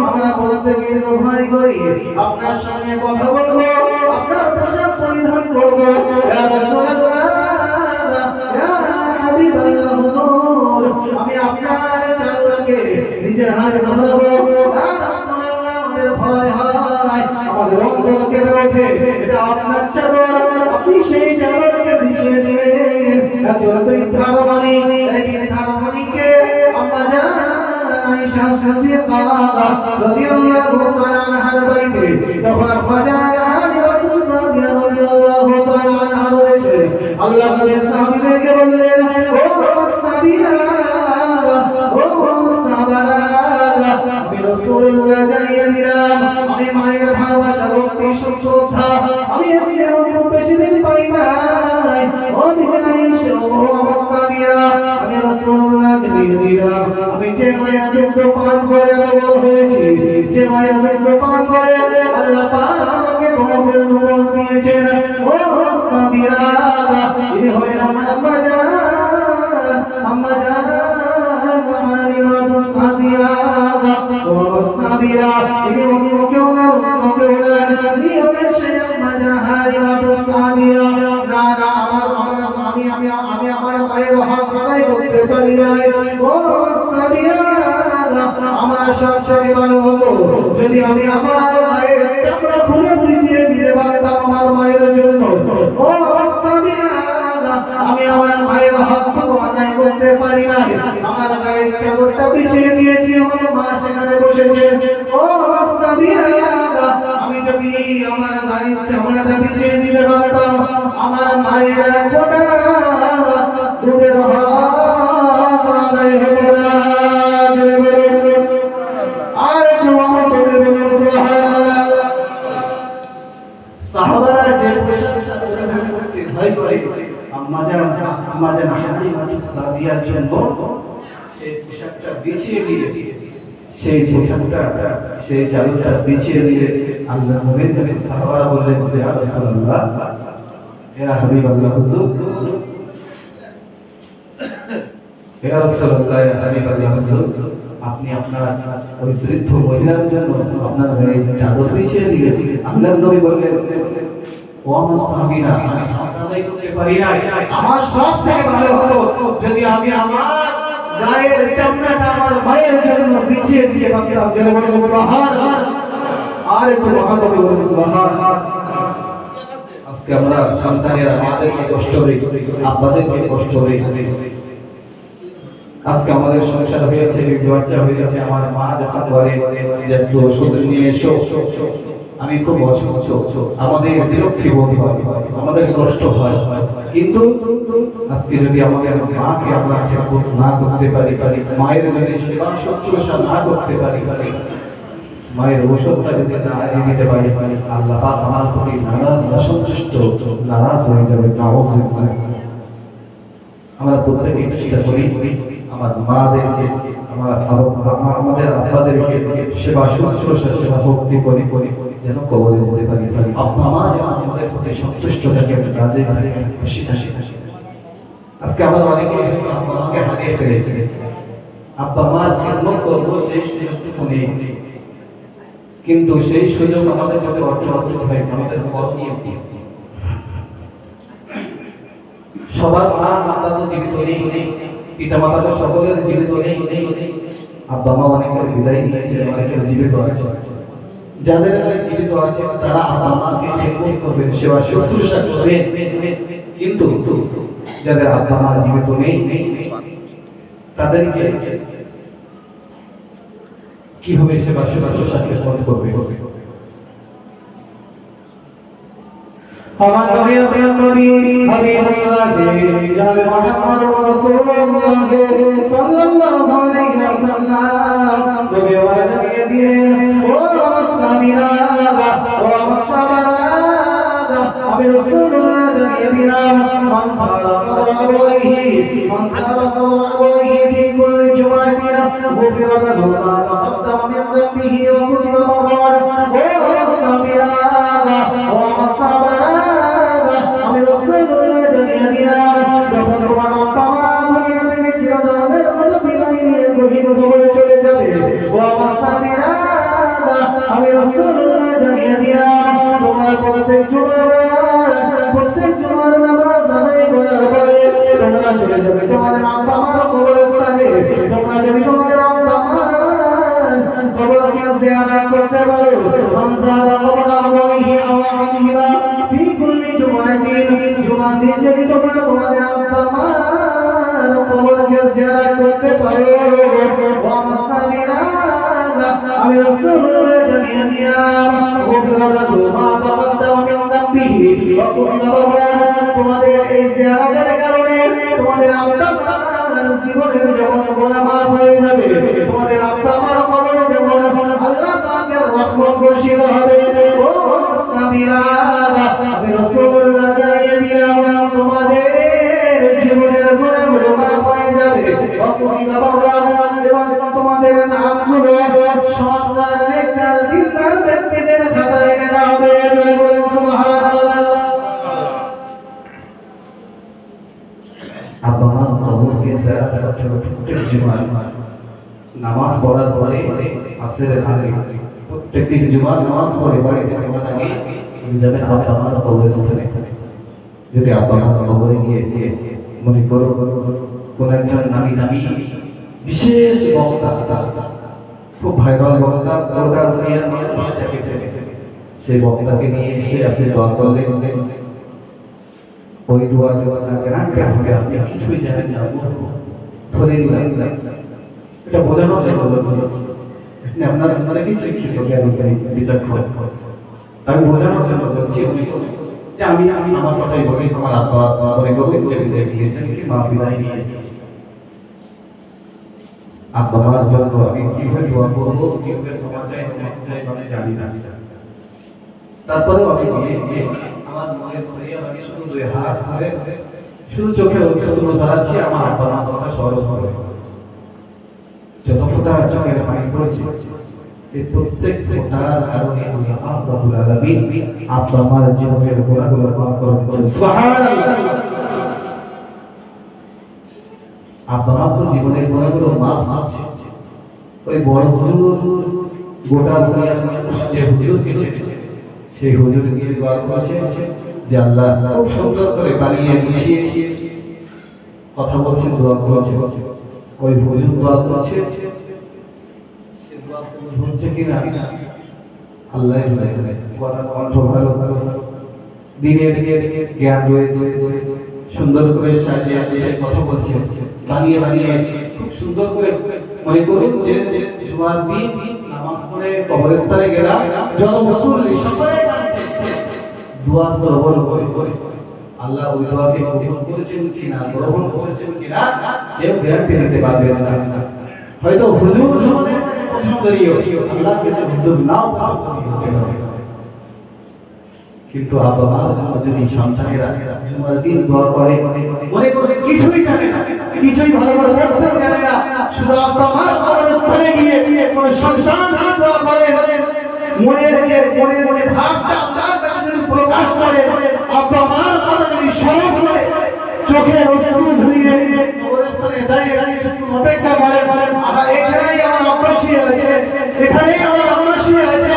আমরা বলতে গিয়ে তো ভয় করি, আপনার সঙ্গে কথা বলবো, আপনার পোশাক পরিধান করবো। ইয়া রাসূলুল্লাহ, ইয়া হাবিবাল্লাহ, হুজুর, আমি আপনার চাদরকে নিজের হাতে ধরবো। ইয়া রাসূলুল্লাহ, আমাদের ভয় হয়, আমাদের অন্তর কেঁপে ওঠে, এটা আপনার চাদর, আপনি সেই চাদরকে বিছিয়ে দিলেন। একজন বৃদ্ধারমণি, এই বৃদ্ধারমণিকে আম্মা জান আয়েশা সিদ্দিকা রাদিয়াল্লাহু তাআলা আনহার বাড়িতে তখন আম্মা জান হালিমাতুস সাদিয়া রাদিয়াল্লাহু তাআলা আনহা রয়েছে। আল্লাহ নবী সাহাবীদেরকে বললেন, ও সাহাবীরা, ও সাহাবারা, আমি রাসূলুল্লাহ জানিয়ে দিলাম, আমি মায়ের ভালোবাসা, ভক্তি, শ্রদ্ধা, আমি আজকে খুব বেশি দিন পাই নাই। ও বিবি আয়েশা, ও আমার সাহাবীরা, আমি রাসূলুল্লাহ জানিয়ে দিলাম, আমি যে মায়ের দুগ্ধ পান করে এত বড় হয়েছি, যে মায়ের দুগ্ধ পান করে আল্লাহ পাক আমাকে বড় করে নবুয়ত দিয়েছেন। ও সাহাবীরা, ইনি হলেন আমার আম্মা জান, আম্মা জান হালিমাতুস সাদিয়া। ও সাহাবীরা, ইনি অন্য কেউ না, অন্য কেউ না, ইনি হলেন সেই আম্মা জান হালিমাতুস সাদিয়া। না না, আমি আমার মায়ের হক আদায় করতে পারি নাই। ও সাহাবীরা, আমার সবচেয়ে ভালো হতো যদি আমি আমার মায়ের চামড়া খুলে বিছিয়ে দিতে পারতাম আমার মায়ের জন্য। ও সাহাবীরা, আমি আমার মায়ের হক তো আদায় করতে পারি নাই, আমার গায়ের চাদরটা বিছিয়ে দিয়েছি, আমার মা সেখানে বসেছে। ও সাহাবীরা, আমি যদি আমার গায়ের চামড়াটা বিছিয়ে দিতে পারতাম, আমার মায়ের এক ফোঁটা দুধের হক আদায় হতো না। আর একটু আমার বলে বলে সুবহানাল্লাহ। সাহাবারা যে পোশাকটা পরিধান করতে ভয় করে, আম্মা জান হালিমাতুস সাদিয়ার জন্য সেই পোশাকটা বিছিয়ে দিয়ে, সেই পোশাকটা, সেই চাদরটা বিছিয়ে দিয়ে আল্লাহ নবীর কাছে সাহাবারা বললেন, ইয়া রাসূলুল্লাহ, ইয়া হাবিবাল্লাহ, হুজুর, ইয়া রাসূলুল্লাহ, ইয়া হাবিবাল্লাহ, হুজুর, আপনি আপনার ওই বৃদ্ধ মহিলার জন্য আপনার গায়ে চাদর বিছিয়ে দিলেন। আল্লাহ নবী বললেন, ও আমার সাহাবীরা, আমি হক আদায় করতে পারি নাই, আমার সব থেকে ভালো হতো যদি আমি আমার গায়ের চামড়াটা আমার মায়ের জন্য বিছিয়ে দিয়ে পারতাম। জেনে বলুন সুবহানাল্লাহ। আর একটু মহানবী বলুন সুবহানাল্লাহ। আজকে আমরা সন্তানেরা আমাদেরকে কষ্ট দেই, আপনাদেরকে কষ্ট দেই। আজকে আমাদের সংসার হয়েছে, বাচ্চা হয়েছে, আমার মা যখন বলে যে একটু ওষুধ নিয়ে এসো, আমি খুব অসুস্থ, আমাদের বিরক্তি বোধ হয়, আমাদের কষ্ট হয়। কিন্তু আজকে যদি আমাদের মাকে আমরা খেদমত না করতে পারি, মায়ের যদি সেবা শুশ্রূষা না করতে পারি, মায়ের ওষুধটা যদি না এনে দিতে পারি, আল্লাহ পাক আমার প্রতি নারাজ, অসন্তুষ্ট, নারাজ হয়ে যাবে। আমরা প্রত্যেকেই চেষ্টা করি আমার মাদেরকে, আমাদের আব্বাদেরকে সেবা শুশ্রূষা, সেবা ভক্তি করি যেন কবরে যেতে পারি। আব্বা মা যেন আমাদের প্রতি সন্তুষ্ট থাকে, রাজি থাকে, খুশি থাকে। আজকে আমরা অনেকে আব্বা মাকে হারিয়ে ফেলেছি, আব্বা মার খেদমত করবো সেই সুযোগটুকু নেই, কিন্তু সেই সুযোগ আমাদের যদি অর্জন করতে হয় আমাদের করণীয় কি? সবার মা আব্বা তো জীবিত নেই, পিতা মাতা তো সকলের জীবিত নেই, আব্বা মা অনেকের বিদায় নিয়েছে, অনেকের জীবিত আছে। যাদের জীবিত আছে তারা আব্বা মাকে খেদমত করবেন, সেবা শুশ্রূষা করবেন, কিন্তু যাদের আব্বা মা জীবিত নেই তাদেরকে কিভাবে সেবা শুশ্রূষা খেদমত করবে? আমার নবী আপনার নবী হাবিবুল্লাহ জানে মুহাম্মদ রাসূলুল্লাহ সাল্লাল্লাহু আলাইহি ওয়াসাল্লাম নবী ওয়ালা জানিয়ে দিলেন, ও মুসলিমিনা ও মুসলিমানা, আমি রাসূলুল্লাহ জানিয়ে দিলাম, মান সারা আবওয়াইহি ফি কুল্লি জুমাতিন গুফিরা লাহু মা তাকাদ্দামা মিন যামবিহি ওয়া কুতিবা মাররান। ও মুসলিমিনা ও মুসলিমানা, আমি রাসূলুল্লাহ জানিয়ে দিলাম, যখন তোমার আব্বা মা দুনিয়া থেকে চিরদিনের মতো বিদায় নিয়ে গহীন কবরে চলে যাবে, ও আমার সাথীরা, আমি রাসূলুল্লাহ জানিয়ে দিলাম, তোমার প্রত্যেক জুমার নামাজ আদায় করার পরে তোমরা চলে যাবে তোমাদের আব্বা মার কবরস্থানে। তোমরা যদি তোমাদের আব্বা মার কবরকে জিয়ারত করতে পারো, মান যারা কবর আবওয়াইহি আও আমিরা ফি কুল্লি জুমাতিন, জুমার দিন যদি তোমরা তোমাদের আব্বা মার কবরকে জিয়ারত করতে পারো, ওয়া মাসাবিরা, আমি রাসূলুল্লাহ জানিয়ে দিলাম, গুফিরা লাহু মা তাকাদ্দামা মিন যামবিহি ওয়া কুতিবা মাররান। তোমাদের এই জিয়ারতের কারণে তোমাদের আব্বা মার জীবনের যখন গুনাহ মাফ হয়ে যাবে, তোমাদের আব্বা মার কবরে যেমন আল্লাহ পাকের রহমত বর্ষিত হবে। ও মুসলিমিনা, আমি রাসূলুল্লাহ জানিয়ে দিলাম, তোমাদের জীবনের গুনাহগুলো মাফ হয়ে যাবে। ওয়া কুতিবা মাররান, এবং তোমাদের নামগুলো সৎকার নেককার দিনদার ব্যক্তিদের খাতায় লেখা হবে। জোরে বলুন সুবহানাল্লাহ। আব্বা মা কবরকে জিয়ারত করতে হবে প্রত্যেক জুমার নামাজ পড়ার পরে, আসরের আগে প্রত্যেক জুমার নামাজ পড়ে বাড়িতে ফেরার আগে যাবেন আব্বা মার কবরস্থানে। যদি আব্বা মার কবরে গিয়ে মনে করো কোন একজন নামি নামি বিশেষ বক্তা, খুব ভাইরাল বক্তা, গোটা দুনিয়ার মানুষ দেখেছে, সেই বক্তাকে নিয়ে এসে আপনি দোয়া করলেন, ওই দোয়া গ্যারান্টি হবে আপনি কিছুই জানেন না, ধরে নিলেন। এটা বোঝানোর জন্য বলছি, আপনার আপনারা কি শিক্ষিত জ্ঞানী বিচক্ষণ, আমি বোঝানোর জন্য বলছি যে আমি আমার কথাই বলি, আমার আব্বা মনে করবো বিদায় দিয়েছেন কি মা বিদায় নিয়েছে, আব্বা মার জন্য আমি কিভাবে দোয়া করবো, কিভাবে ক্ষমা চাই আমি জানি না। তারপরেও আমি গিয়ে আমার মনে ধরে আমাকে শুধু দুই হাত ধরে শুধু চোখের অশ্রু ধরাচ্ছি, আমার আব্বা মার কথা স্মরণ করে যত ফোঁটা চোখের পানি পড়ছে, এই প্রত্যেক ফোঁটার কারণে আল্লাহ রাব্বুল আলামিন আব্বা মার জীবনের গুনাহগুলো মাফ করে দিচ্ছেন। সুবহানাল্লাহ। আব্বা মা তো জীবনের গুনাহগুলো মাফ হচ্ছে, ওই বড় হুজুর গোটা দুনিয়ার মানুষ যে হুজুরকে চেনেছে, সেই হুজুর গিয়ে দোয়া করেছে যে আল্লাহ খুব সুন্দর করে বানিয়ে মিশিয়ে কথা বলছেন, দোয়া করেছে, ওই হুজুর দোয়া করছে, সে দোয়া হচ্ছে কিনা আল্লাহ জানে। কথা কণ্ঠ ভালো, দিনের জ্ঞান রয়েছে, সুন্দর করে সাজিয়ে সে কথা বলছে, বানিয়ে বানিয়ে খুব সুন্দর করে। মনে করুন যে জুমার দিন নামাজ পড়ে কবরস্থানে গেলাম, যত মুসল্লি সকলে কাঁদছে, দোয়া শ্রবণ করে আল্লাহ ওই দোয়াকে কবুল করেছেন কিনা, গ্রহণ করেছেন কিনা কেউ গ্যারান্টি দিতে পারবেন না। হয়তো হুজুর আমাদের কাছে পছন্দনীয়, আল্লাহর কাছে হুজুর নাও পছন্দনীয় হতে পারে, কিন্তু আব্বা মা যদি সন্তানেরা জুমার দিন দোয়া করে, মনে করে কিছুই জানে না, কিছুই ভালো করে পড়তেও জানে না, শুধু আব্বা মার কবরস্থানে গিয়ে কোন সন্তান দোয়া করে, মনের যে ভাবটা আল্লাহর কাছে যদি প্রকাশ করে, আব্বা মার কথা যদি স্মরণ করে, চোখের অশ্রু ঝরিয়ে কবরস্থানে দাঁড়িয়ে দাঁড়িয়ে শুধু অপেক্ষা করে, আহা এখানেই আমার আব্বা শুয়ে আছে, এখানেই আমার আম্মা শুয়ে আছে,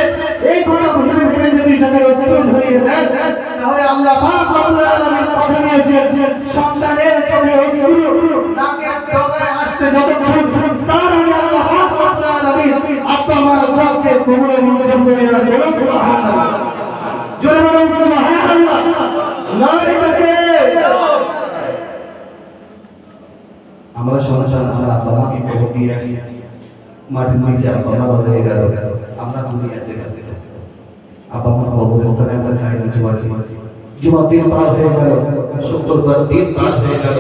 এই কথা ভেবে ভেবে যদি চোখের অশ্রু ঝরিয়ে দেন, তাহলে আল্লাহ পাক রব্বুল আলামিন কথা দিয়েছে, সন্তানের চোখের অশ্রু নাকে ডগায় আসতে যতক্ষণ, তার আগে আল্লাহ পাক রব্বুল আলামিন আব্বা মার দোয়াকে কবুল মঞ্জুর করে রাখবেন। সুবহানাল্লাহ। জোরে বলুন সুবহানাল্লাহ। নারে তাকবীর। আমরা সন্তান আমরা আব্বা মাকে খবর দিয়ে আসি, মাটির নিচে আব্বা মা হয়ে গেল, আমরা দুনিয়াতে গেছি, আব্বা মার কবরস্থানে আমরা যাই না। জুমার দিন পার হয়ে গেল, শুক্রবার দিন পার হয়ে গেল,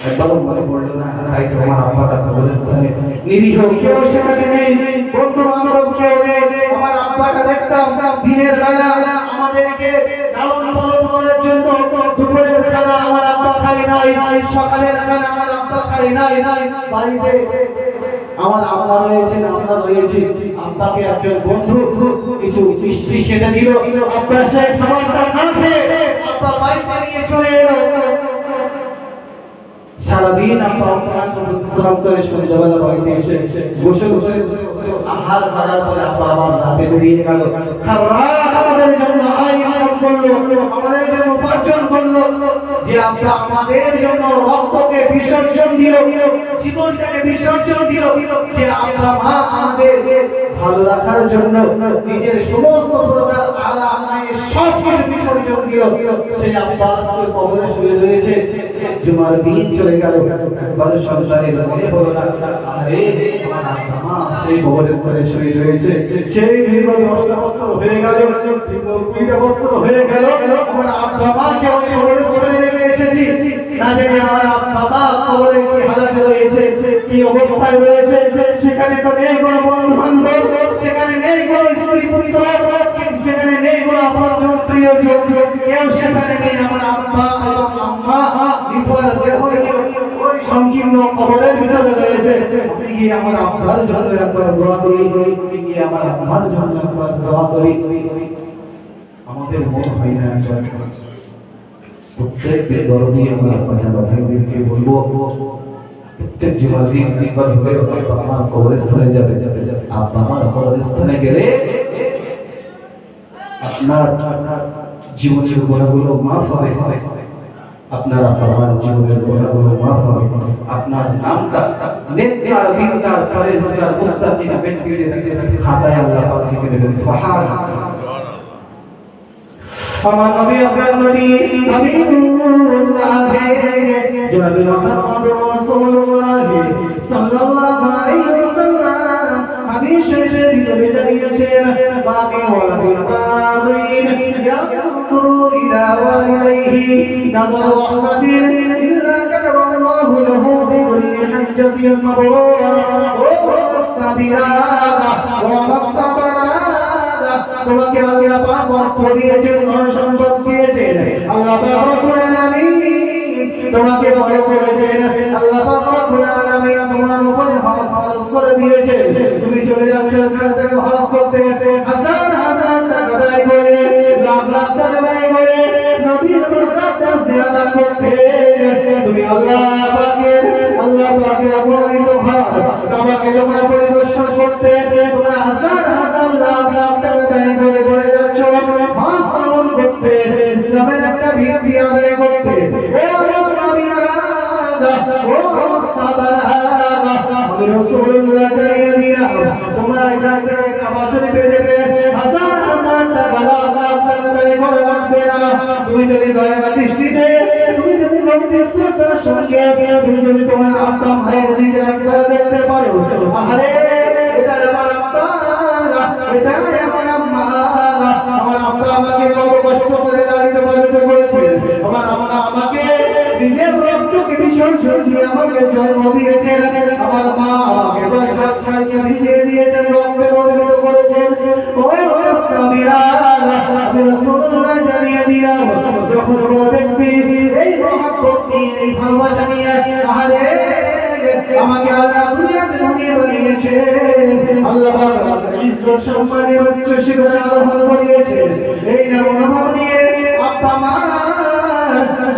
একবার মনে পড়লো না তাই তো আমার আব্বাটা কবরস্থানে নিরীহ কেউ সেখানে নেই, বন্ধু বান্ধব কেউ নেই। আমার আব্বাটা দেখতাম দিনের বেলা আমাদেরকে লালন পালন করার জন্য দুপুরের খানা আমার আব্বা খাই নাই, সকালের খানা আমার আব্বা খাই নাই। বাড়িতে আমার আব্বা রয়েছেন, আমরা রয়েছি, আব্বাকে একজন বন্ধু কিছু মিষ্টি খেতে দিল, আব্বা সেই খাবারটা না খেয়ে আব্বা বাড়িতে নিয়ে চলে এলো। সারাদিন আব্বা অক্লান্ত পরিশ্রম করে সন্ধ্যাবেলা বাড়িতে এসে বসে বসে আহার করার পরে আব্বা আবার রাতে বেরিয়ে গেল, সারারাত আমাদের জন্য আয় ইনকাম করলো, আমাদের জন্য উপার্জন করলো। যে আব্বা আমাদের জন্য রক্তকে বিসর্জন দিল, জীবনটাকে বিসর্জন দিল, যে আব্বা মা আমাদের ভালো রাখার জন্য নিজের সমস্ত প্রকার আলা মায়ের সব কিছু বিসর্জন দিল, সেই আব্বা আজকে কবরে শুয়ে রয়েছে। জুমার দিন চলে গেল, বড় সন্তানের মনে হলো না, আরে আমার আব্বা মা সেই কবরস্থানে শুয়ে রয়েছে, সেই দীর্ঘ 10 বছর হয়ে গেল, দীর্ঘ 20 বছর হয়ে গেল, আমার আব্বা মাকে ওই কবরস্থানে রেখে এসেছি, না জানি আমার আব্বা মা কবরে কি হালাতে রয়েছে, কি অবস্থায় রয়েছে। সেখানে তো নেই কোনো বন্ধু বান্ধব, সেখানে নেই কোনো স্ত্রী পুত্র, সেখানে নেই কোনো আপনজন প্রিয়জন, কেউ সেখানে নেই। আমার আব্বা এবং আম্মা নিথর দেহ ওই সংকীর্ণ কবরের ভিতরে রয়েছে। আমি গিয়ে আমার আব্বার জন্য একবার দোয়া করি, গিয়ে আমার আম্মার জন্য একবার দোয়া করি। আমাদের মন হয় না একবার প্রত্যেক দরদি আমার আব্বা জানা ভাইদেরকে বলবো, প্রত্যেক জুমার দিন একবার হলে আব্বা আমার কবরস্থানে যাবে। আব্বা আমার কবরস্থানে গেলে আপনার জীবনের গুণাগুলো মাফ হবে, আপনার আব্বা আমার জীবনের গুণাগুলো মাফ হবে, আপনার নামটা নেককার দিনদার পরেজগার মুত্তাকিন ব্যক্তিদের খাতায় আল্লাহ পাক লিখে দেবেন। সুবহানাল্লাহ। আমার নবী আপনার নবী হাবিবুল্লাহ জনাবে মুহাম্মদুর রাসূলুল্লাহ সাল্লাল্লাহু আলাইহি ওয়াসাল্লাম হাদিস শরীফের ভিতরে জানিয়েছেন, বাকি ওয়ালাদুল বারিন ইয়াকুরু ইলা ওয়ালিদাইহি নাযার রাহমাতিন ইল্লা কাতাবাল্লাহু লাহু বিকুল্লি হাজ্জাতিন মাবরুরা ওয়া সাবিরা ওয়া মাসতাবারা। তোমাকে আল্লাহ পাক অর্থ দিয়েছেন, ধন সম্পদ দিয়েছেন, আল্লাহ পাক রব্বুল আলামিন তোমাকে বড় করেছেন, আল্লাহ পাক রব্বুল আলামিন তোমার উপরে হজ ফরজ করে দিয়েছেন। তুমি চলে যাচ্ছ এখান থেকে হজ করতে, হাজার হাজার টাকা ব্যয় করে, লাখ লাখ টাকা ব্যয় করে নবীর মাজারটা জিয়ারত করতে, তুমি আল্লাহ পাকের অগণিত ঘর কাবাকে তোমরা পরিদর্শন করতে, তোমরা হাজার হাজার লাখ লাখ টাকা ব্যয় করে চলে যাচ্ছ হজ পালন করতে, ইসলামের একটা ভিত্তি আদায় করতে। ও মুসলিমরা, ও মুসতাবারা, আমি রাসূলুল্লাহ জানিয়ে দিলাম, তোমরা এখান থেকে কাবা শরীফে যেতে হাজার হাজার টাকা লাখ লাখ টাকা ব্যয় করা লাগবে না। তুমি যদি দয়া দৃষ্টিতে, তুমি যদি ভক্তি শ্রদ্ধার সঙ্গে, তুমি যদি তোমার আব্বা মায়ের দিকে একবার দেখতে পারো, আরে এটা আমার আব্বা, এটা আমার আম্মা, আমার আব্বা আমাকে কত কষ্ট করে লালিত পালিত করেছে, আমার আম্মা আমাকে নিজের রক্তকে বিসর্জন দিয়ে আমাকে জন্ম দিয়েছেন, আমার মা আমাকে 10 রাত সাজিয়ে ভিজিয়ে দিয়েছেন, রক্তে রঞ্জিত করেছেন। ওই মুসলিমরা, আমি রাসূলুল্লাহ জানিয়ে দিলাম, যখন কোনো ব্যক্তি এই মহব্বত নিয়ে, এই ভালোবাসা নিয়ে, আরে আমাকে আল্লাহ দুনিয়াতে ধনী বানিয়েছে, আল্লাহ পাক ইজ্জত সম্মানের উচ্চ শিখরে আরোহণ করিয়েছে, এই না মনোভাব নিয়ে আব্বা মা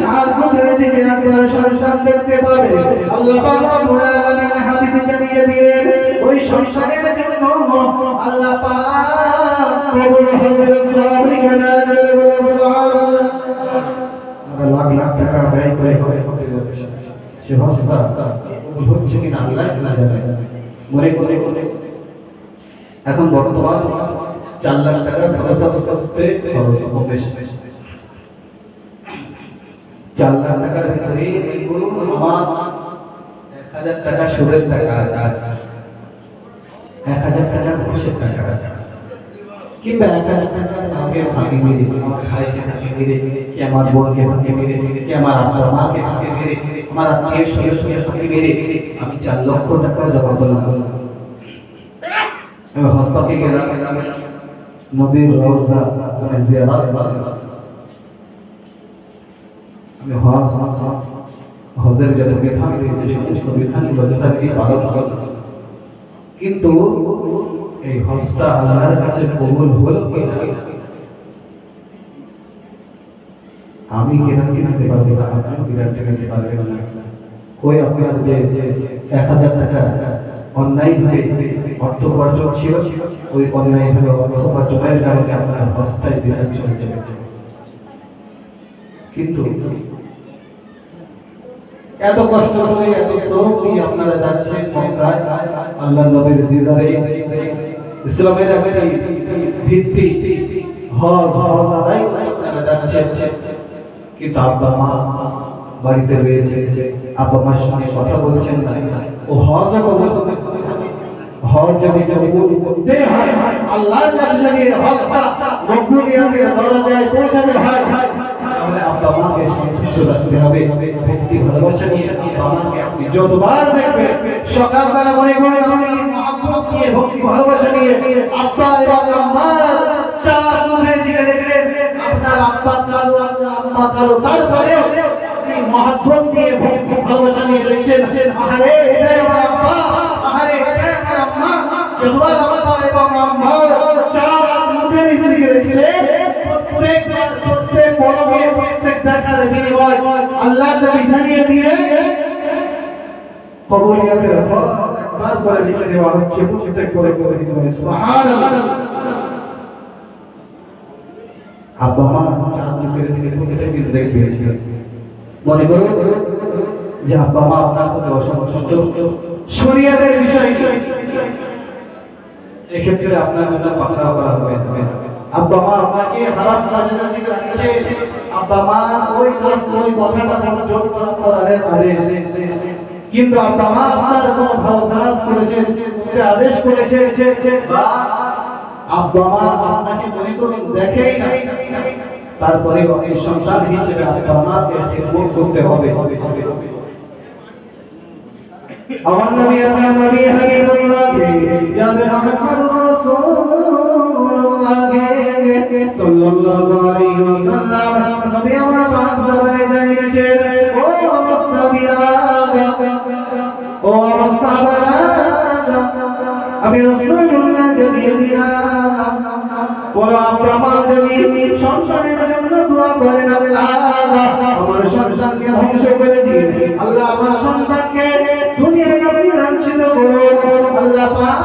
চাঁদ মুখের দিকে একবার সন্তান দেখতে পাবে, আল্লাহ পাক রব্বুল আলামিন হাবিব জানিয়ে দিলেন, ওই সন্তানের জন্য আল্লাহ পাক কবুল হজের সওয়াব লিখে দেন। সুবহানাল্লাহ। আমরা লাখ লাখ টাকা ব্যয় করে হজ করতে যাচ্ছি, সে হজটা হচ্ছে কিনা আল্লাহ জানে। মনে করে এখন বর্তমান 4 লাখ টাকা খরচ করতে খরচ হচ্ছে, 4 লাখ টাকার ভিতরে বলুন আমার 1000 টাকা সুদের টাকা আছে, 1000 টাকা ঘুষের টাকা আছে, কিংবা 1000 টাকা আমাকে ভাগে মেরে, আমার ভাইকে ভাগে মেরে, কি আমার বোনকে ভাগে মেরে, কি আমার আব্বা মাকে ভাগে মেরে, আমার আত্মীয় স্বজনকে ভাগে মেরে আমি 4 লক্ষ টাকা জমা করলাম। আমি হজে গেলাম, নবীর রওজা জিয়ারত, আমি হজের যত বিধান রয়েছে সমস্ত বিধানগুলো যথারীতি পালন করলাম, কিন্তু এই হজটা আল্লাহর কাছে কবুল হলো কিনা আমি গ্যারান্টি দিতে পারবো না, আপনিও গ্যারান্টি দিতে পারবেন না। ওই আপনার যে 1000 টাকা অন্যায়ভাবে অর্থ উপার্জন ছিল, ওই অন্যায়ভাবে অর্থ উপার্জনের কারণে আপনার হজটাই বিধান চলে যাবে। কিন্তু এত কষ্ট করে এত শ্রম নিয়ে আপনারা যাচ্ছেন মক্কায়, আল্লাহ নবীর দিদারে, ইসলামের একটি ভিত্তি হজ আদায় করে আপনারা যাচ্ছেন, কিন্তু আব্বা মা বাড়িতে রয়েছে, আব্বা মার সঙ্গে কথা বলছেন না। ও হজ যদি কবুল করতে হয়, আল্লাহর কাছে যদি হজটা মকবুলিয়তের দরজায় পৌঁছাতে হয়, তাহলে আব্বা মাকে সন্তুষ্ট রাখতে হবে। ভক্তি ভালোবাসা নিয়ে আব্বা মাকে আপনি যতবার দেখবেন, সকালবেলা মনে করেন আপনি মহব্বত নিয়ে ভক্তি ভালোবাসা নিয়ে আব্বা এবং আম্মার চার মুখের দিকে দেখলেন, আপনার আব্বা কালো আম্মা কালো, তারপরে আপনি মহব্বত নিয়ে ভক্তি ভালোবাসা নিয়ে দেখছেন, আরে এটাই আমার আব্বা, আরে এটাই আমার আম্মা। যতবার আব্বা এবং আম্মার চার মুখের দিকে দেখছেন, প্রত্যেক পরবে প্রত্যেক দেখার বিনিময় আল্লাহ নবী জানিয়ে দিয়ে কবুলিয়তের হজ একবার করে লিখে দেওয়া হচ্ছে, প্রত্যেক করে করে দিবেন। সুবহানাল্লাহ। আব্বা মা চাঁদ চোখের দিকে প্রত্যেক দিন দেখবেন, মনে করুন যে আব্বা মা আপনার প্রতি অসন্তুষ্ট শরীয়তের বিষয়, এক্ষেত্রে আপনার জন্য পাকড়াও করা হবে। আব্বা মা আপনাকে হারাম কাজে রাখছে, আব্বা মা ওই কাজ ওই কথাটা বর্জন করার আদেশ, কিন্তু আব্বা মা আপনার কোনো ভালো কাজ করেছেন, আদেশ করেছেন, বা আব্বা মা আপনাকে মনে করুন দেখেই না, তারপরে আপনি সন্তান হিসেবে আব্বা মাকে খিদমত করতে হবে। আমার নবী আপনার নবী হাবিবুল্লাহ জানে মুহাম্মদুর রাসূলুল্লাহ সাল্লাল্লাহু আলাইহি ওয়াসাল্লাম, নবী আমার পাক জবানে জানিয়েছেন, ও মুসাফিরা, ও মুসাফিরা, আমি রাসূলুল্লাহ জানিয়ে দিলাম, কোন আব্বা মা যদি সন্তানের জন্য দোয়া করেন, আল্লাহ আমার সন্তানকে ধ্বংস করে দিন, আল্লাহ আমার সন্তানকে দুনিয়ায় আপনি লাঞ্ছিত করুন, আল্লাহ পাক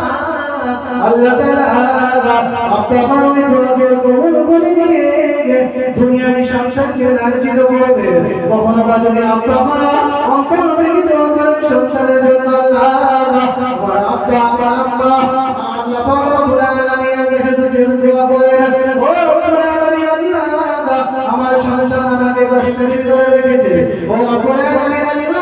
আল্লাহ তাআলা আব্বা মার ওই দোয়াকে কবুল করে নিয়ে দুনিয়ায় সন্তানকে লাঞ্ছিত করবে। কখনো বা যদি আব্বা মা অন্তর থেকে দোয়া করেন সন্তানের জন্য, আল্লাহ আমার আব্বা আমার আম্মা, আল্লাহ পাক রব্বুল আলামিনের কাছে দোয়া করেন, ও রব্বুল আলামিন, আল্লাহ আমার সন্তান আমাকে কষ্টের ভিতরে রেখেছে, ও রব্বুল আলামিন,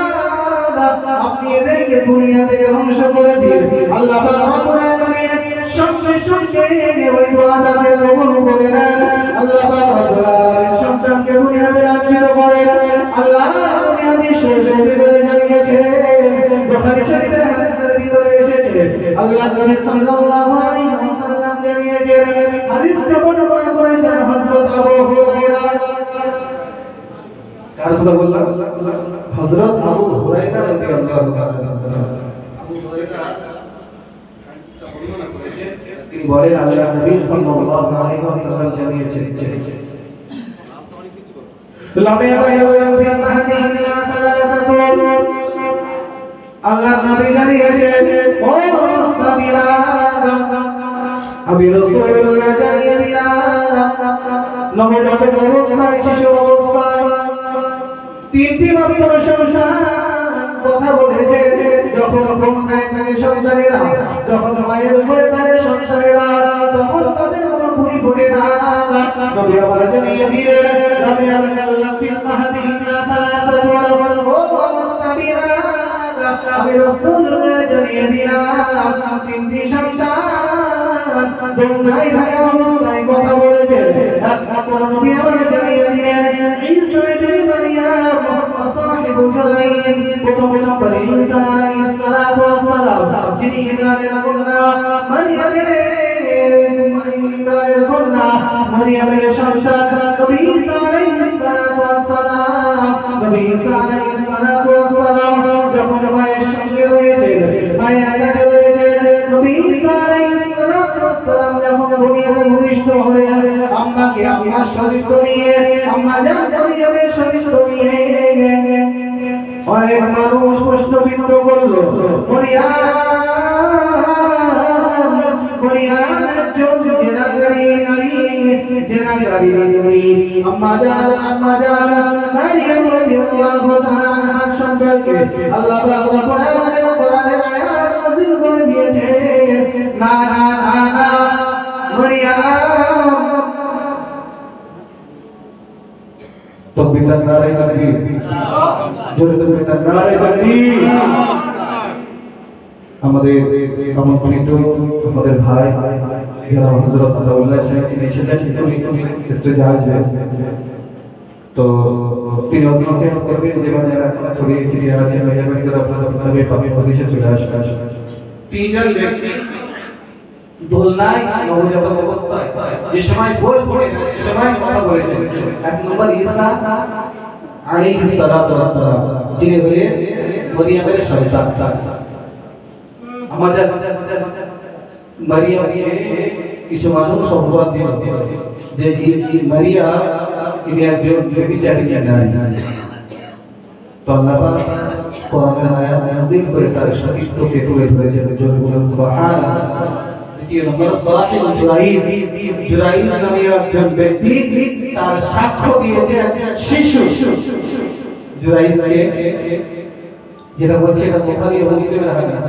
আপনি এদেরকে দুনিয়া থেকে ধ্বংস করে দিন, আল্লাহ পাক রব্বুল আলামিন সঙ্গে সঙ্গে ওই দোয়াটাকে কবুল করে নেন, আল্লাহ পাক রব্বুল আলামিন সন্তানকে দুনিয়াতে লাঞ্ছিত করেন। আল্লাহ নবী হাদিস শরীফের ভিতরে জানিয়েছেন, বুখারী শরীফের হাদিসের ভিতরে এসেছে, আল্লাহ নবী সাল্লাল্লাহু আলাইহি ওয়াসাল্লাম জানিয়েছেন, হাদিসটা বর্ণনা করেছেন হযরত আবু হুরায়রা। কার কথা বললাম? হযরত আবু হুরায়রা রাদিয়াল্লাহু তাআলা। আবু হুরায়রা হাদিসটা বর্ণনা করেছেন, তিনি বলেন আল্লাহ নবী সাল্লাল্লাহু আলাইহি ওয়াসাল্লাম জানিয়েছেন, আল্লাহ নবী জানিয়েছেন, ও মুসলিমরা, আমি রাসূলুল্লাহ জানিয়ে দিলাম, নবজাতক অবস্থায় শিশু অবস্থায় তিনটি মাত্র সংসার কথা বলেছে, যখন কন্যায় থাকে সন্তানেরা, যখন মায়ের উপরে থাকে সন্তানেরা, তখন তাদের কোনো ভুঁড়ি ফোটে না। নবী আমার জানিয়ে দিলেন, আমি আল্লাহ ফিল মাহদি ইল্লা সালাসাতু ওয়া ও মুসতাবিরা, আমি আমি রাসূলুল্লাহ জানিয়ে দিলাম তিনটি সন্তান দুই ভাই অবস্থায় কথা বলেছে তারপর নবী আমাকে জানিয়ে দিলেন ঈসা ইবনে মারইয়াম ওয়া সাহিবু জুরাইজ প্রথম নম্বর ঈসা আলাইহিস সালাতু ওয়াস সালাম যিনি ইমরানের কন্যা মারইয়ামের সন্তান নবী ঈসা আলাইহিস সালাতু ওয়াস সালাম নবী ঈসা আলাইহিস সালাতু ওয়াস সালাম যখন মায়ের সঙ্গে রয়েছে মায়ের কাছে রয়েছে নবী ঈসা আলাইহিস সালাতু ওয়াস সালাম যখন ভূমিষ্ঠ হয়ে আম্মাকে আম্মার শরীর নিয়ে আম্মা জান মারইয়ামের শরীর নিয়ে অনেক মানুষ প্রশ্নবিদ্ধ করলো মরিয়াম একজন জেনাকারী নারী আম্মা জান মারইয়াম রাদিয়াল্লাহু তাআলা আনহার সম্পর্কে আল্লাহ পাক রব্বুল আলামিন কোরআনের আয়াত নাযিল করে দিয়েছে না না না না মরিয়াম তকবীর নারে তাকবীর জোরে জোরে নারে তাকবীর আমাদের আমন্ত্রিত আমাদের ভাই যারা হযরত আল্লাহ সাহেব তিনি এসেছেন স্টেজে আসবেন তো তিনি নসিহত করবেন যে যারা ছড়িয়ে ছিটিয়ে আছেন মেহরবানি করে আপনারা প্রথমে পাবে পজিশনে চলে আসবেন তিনজন ব্যক্তি দোলনায় নবজাতক অবস্থায় যে সময় বল পড়ে সে সময় কথা বলেছেন এক নম্বর ঈসা আলাইহিস সালাতু ওয়াস সালাম যিনি হলেন মরিয়মের সন্তান আমাদের মারিয়ামকে কিছু মানুষ অপবাদ দিল যে মারিয়াম তিনি একজন ব্যভিচারী নারী তো আল্লাহ পাক কোরআনের আয়াত নাযিল করে তার সতীত্বকে তুলে ধরেছেন জোরে বলুন সুবহানাল্লাহ দ্বিতীয় নম্বর সাহিব জুরাইজ নামে একজন ব্যক্তি তার সাক্ষ্য দিয়েছে একজন শিশু জুরাইজকে যেটা বলছে এটা বুখারী ও মুসলিমের হাদিস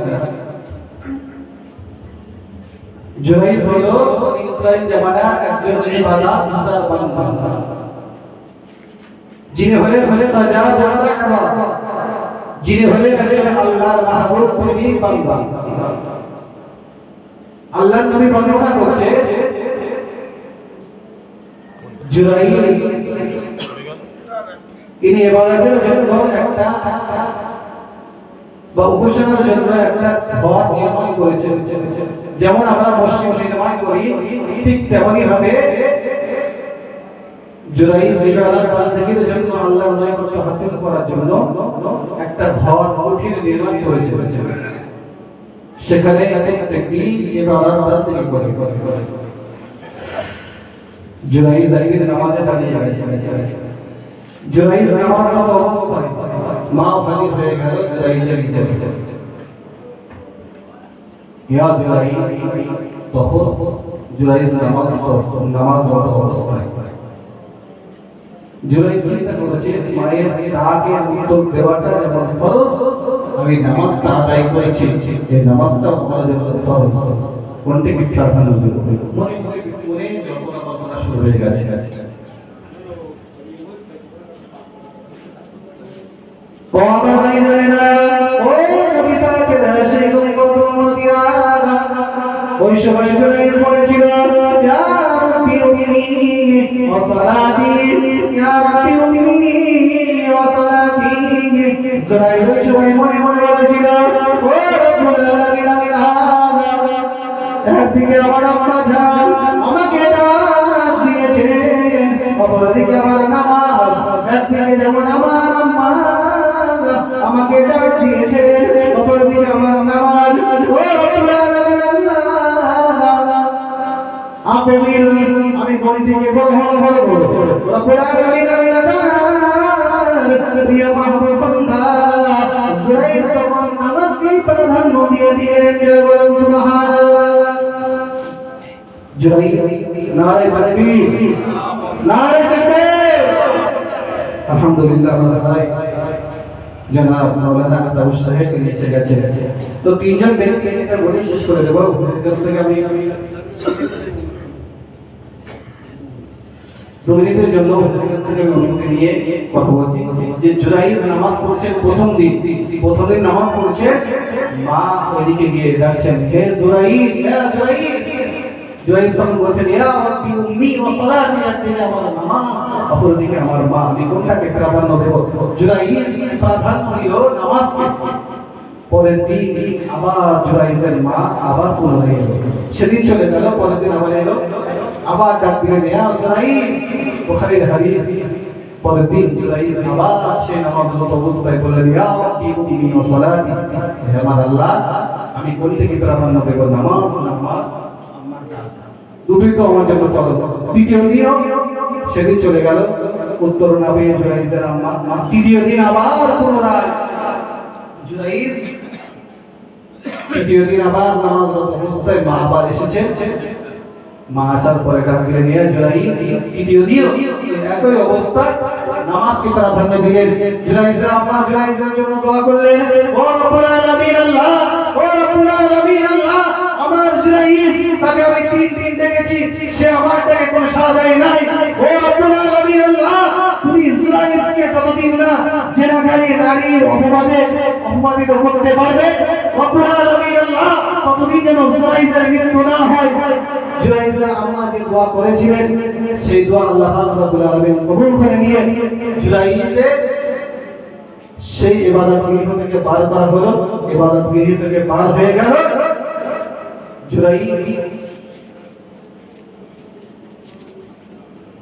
জুরাইজ হলো ইসরাইল জামানার একজন ইবাদত গুজার বান্দা যিনি হলেন মুস্তাজাব দাওয়া যিনি হলেন একজন আল্লাহর মাহবুব প্রেমী বান্দা আল্লাহর নবী বর্ণনা করছে জুরাইজ ইনি ইবাদতের জন্য একটা বা উপাসনার জন্য একটা ঘর নির্মাণ করেছেন যেমন আমরা মসজিদ নির্মাণ করি ঠিক তেমনি ভাবে জুরাইজ ইবাদত বান্দাগির জন্য আল্লাহর নৈকট্য হাসিল করার জন্য একটা ঘর কঠিন নির্মাণ করেছেন সেখানে এক ব্যক্তি ইবাদত বান্দাগি করে জুরাইজ আগে নামাজে দাঁড়িয়ে গেছেন জুরাইজ নামাজ অবস্থায় মা হাজির হয়ে গেল জুরাইজের ভিতরে ইয়া জুরাইজ তখন জুরাইজ নামাজরত অবস্থায় জুরাইজ চিন্তা করেছে মায়ের ডাকে উত্তর দেওয়াটা যেমন ফরজ আমি নামাজটা আদায় করেছি এই নামাজটা আমার জন্য ফরজ কোনটিকে প্রাধান্য দেব মনে কল্পনা শুরু হয়ে গেছে ওই সময় জুরাইজ বলেছিল ইয়া রাব্বি উম্মি ওয়া সালাতি ইয়া রাব্বি উম্মি ওয়া সালাতি জুরাইজ ওই সময় মনে মনে বলেছিল ও রব্বুল আলামিন একদিকে আমার আম্মা জান আমাকে ডাক দিয়েছে অপরদিকে আমার নামাজ একদিকে যেমন আমার আম্মা আমাকে ডাক দিয়েছে অপরদিকে আমার নামাজ ও রব্বুল আলামিন আমি কোনটিকে গ্রহণ করব রব্বুল আলামিন আল্লাহর প্রিয় মাহবুব বান্দা জুরাইজ তখন নামাজকে প্রাধান্য দিয়ে দিলেন বলুন সুবহানাল্লাহ জুরাইজ নারে তাকবীর নারে তাকবীর আলহামদুলিল্লাহ আমার ভাই জনাব মাওলানা আতাউস সাহেব তিনি এসে গেছেন তো তিনজন ব্যক্তি এটা বলে শেষ করে দেব কাছ থেকে আমি 2 মিনিটের জন্য হুজুরের কাছ থেকে আমি অনুমতি নিয়ে কথা বলছি যে জুরাইজ নামাজ পড়ছেন প্রথম দিন নামাজ পড়ছে, মা ওইদিকে গিয়ে ডাকছেন, হে জুরাইজ, ইয়া জুরাইজ। জুরাইজ তখন বলছেন, ইয়া রাব্বি উম্মি ওয়া সালাতি, একদিকে আমার নামাজ, অপরদিকে আমার মা, আমি কোনটাকে প্রাধান্য দেব? জুরাইজ প্রাধান্য দিল নামাজকে। পরের দিন আবার জুরাইজের মা আবার পুনরায় এলো, সেদিন চলে গেল, পরের দিন আবার এলো, আবার ডাক দিলেন, ইয়া জুরাইজ, বুখারীর হাদিস। পরের দিন জুরাইজ আবার সেই নামাজরত অবস্থায় বললেন, ইয়া রাব্বি উম্মি ওয়া সালাতি, হে আমার আল্লাহ, আমি কোনটাকে প্রাধান্য দেব, নামাজ না আমার আম্মার ডাক? দুটোই তো আমার জন্য ফরজ। তৃতীয় দিনও সেদিন চলে গেল, উত্তর না পেয়ে জুরাইজের আম্মা। তৃতীয় দিন আবার পুনরায় জুরাইজ, তৃতীয় দিন আবার নামাজরত অবস্থায় মা আবার এসেছেন। মা আসার পরে ডাক দিলেন, ইয়া জুরাইজ, তৃতীয় দিন একই অবস্থায় নামাজকে প্রাধান্য দিলেন। জুরাইজের আম্মা জুরাইজের জন্য দোয়া করলেন, ও রব্বুল আলামিন আল্লাহ, ও রব্বুল আলামিন আল্লাহ, আমার জুরাইজ, তাকে আমি 3 দিন দেখেছি, সে আমার ডাকে কোনো সাড়া দেয় নাই। ও রব্বুল আলামিন আল্লাহ, তুমি ইসরাইলকে যতদিন না জেনাকারী নারীর অপমানিত করতে পারবে, রব্বুল আলামিন আল্লাহ, ততদিন যেন ইসরাইলের মৃত্যু না হয়। জুরাইজের আম্মা যে দোয়া করেছিলেন, সেই দোয়া আল্লাহ পাক রব্বুল আলামিন কবুল করে নিয়ে জুরাইজের সেই ইবাদতগৃহ থেকে বার করা হলো। ইবাদতগৃহ থেকে বার হয়ে গেল জুরাইজ,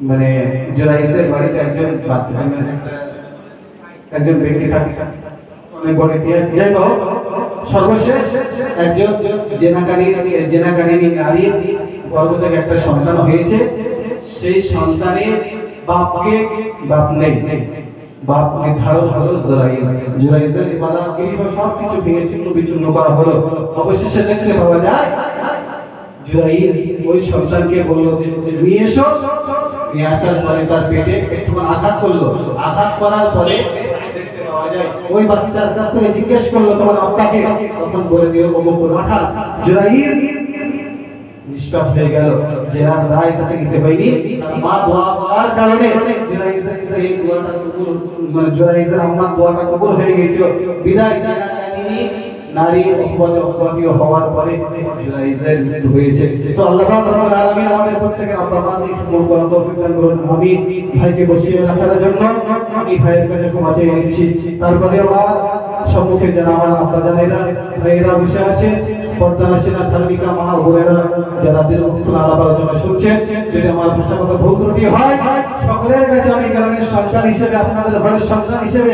মানে জুরাইজের বাড়িতে একজন বাচ্চা, একজন ব্যক্তি থাকে, অনেক বড় ইতিহাস। যাই হোক, সর্বশেষ একজন জেনাকারী নারীর গর্ভ থেকে একটা সন্তান হয়েছে। সেই সন্তানের বাপ নেই, বাপ নির্ধারণ হলো জুরাইজ। জুরাইজের ইবাদতগৃহ সবকিছু ভেঙে চূর্ণ বিচূর্ণ করা হলো। অবশেষে দেখতে পাওয়া যায় জুরাইজ ওই সন্তানকে বলল যে নিয়ে এসো। নিয়ে আসার পরে তার পেটে একটু আঘাত করলো। আঘাত করার পরে দেখতে পাওয়া যায় ওই বাচ্চার কাছ থেকে জিজ্ঞেস করলো, তোমার আব্বাকে? তখন বলে দিল, অমুক রাখা। জুরাইজ নিষ্পাপ হয়ে গেল, যে আর দায় তাকে নিতে হয়নি। তার মা দোয়া করার কারণে জুরাইজের এই দোয়াটা কবুল, মানে জুরাইজের আম্মার দোয়াটা কবুল হয়ে গিয়েছিল। বিদায় নারী অপবাদীয় হওয়ার পরে জুরাইজের মৃত্যু হয়েছে। তো আল্লাহ পাক রব্বুল আলামিন আমাদের প্রত্যেকের আব্বা মাকে কবুল করার তৌফিক দান করুন। আমি ভাইকে বসিয়ে রাখার জন্য আমি ভাইয়ের কাছে ক্ষমা চেয়ে নিচ্ছি। তারপরে আমার সম্মুখে যারা আমার আব্বা জানেরা ভাইয়েরা বসে আছে, পর্দানাসীনা ধার্মিকা মা বোনেরা যারা দীর্ঘক্ষণ আলাপ আলোচনা শুনছেন, যদি আমার ভাষাগত ভুল ত্রুটি হয়, সকলের কাছে আমি গ্রামের সন্তান হিসেবে, আপনাদের ঘরের সন্তান হিসেবে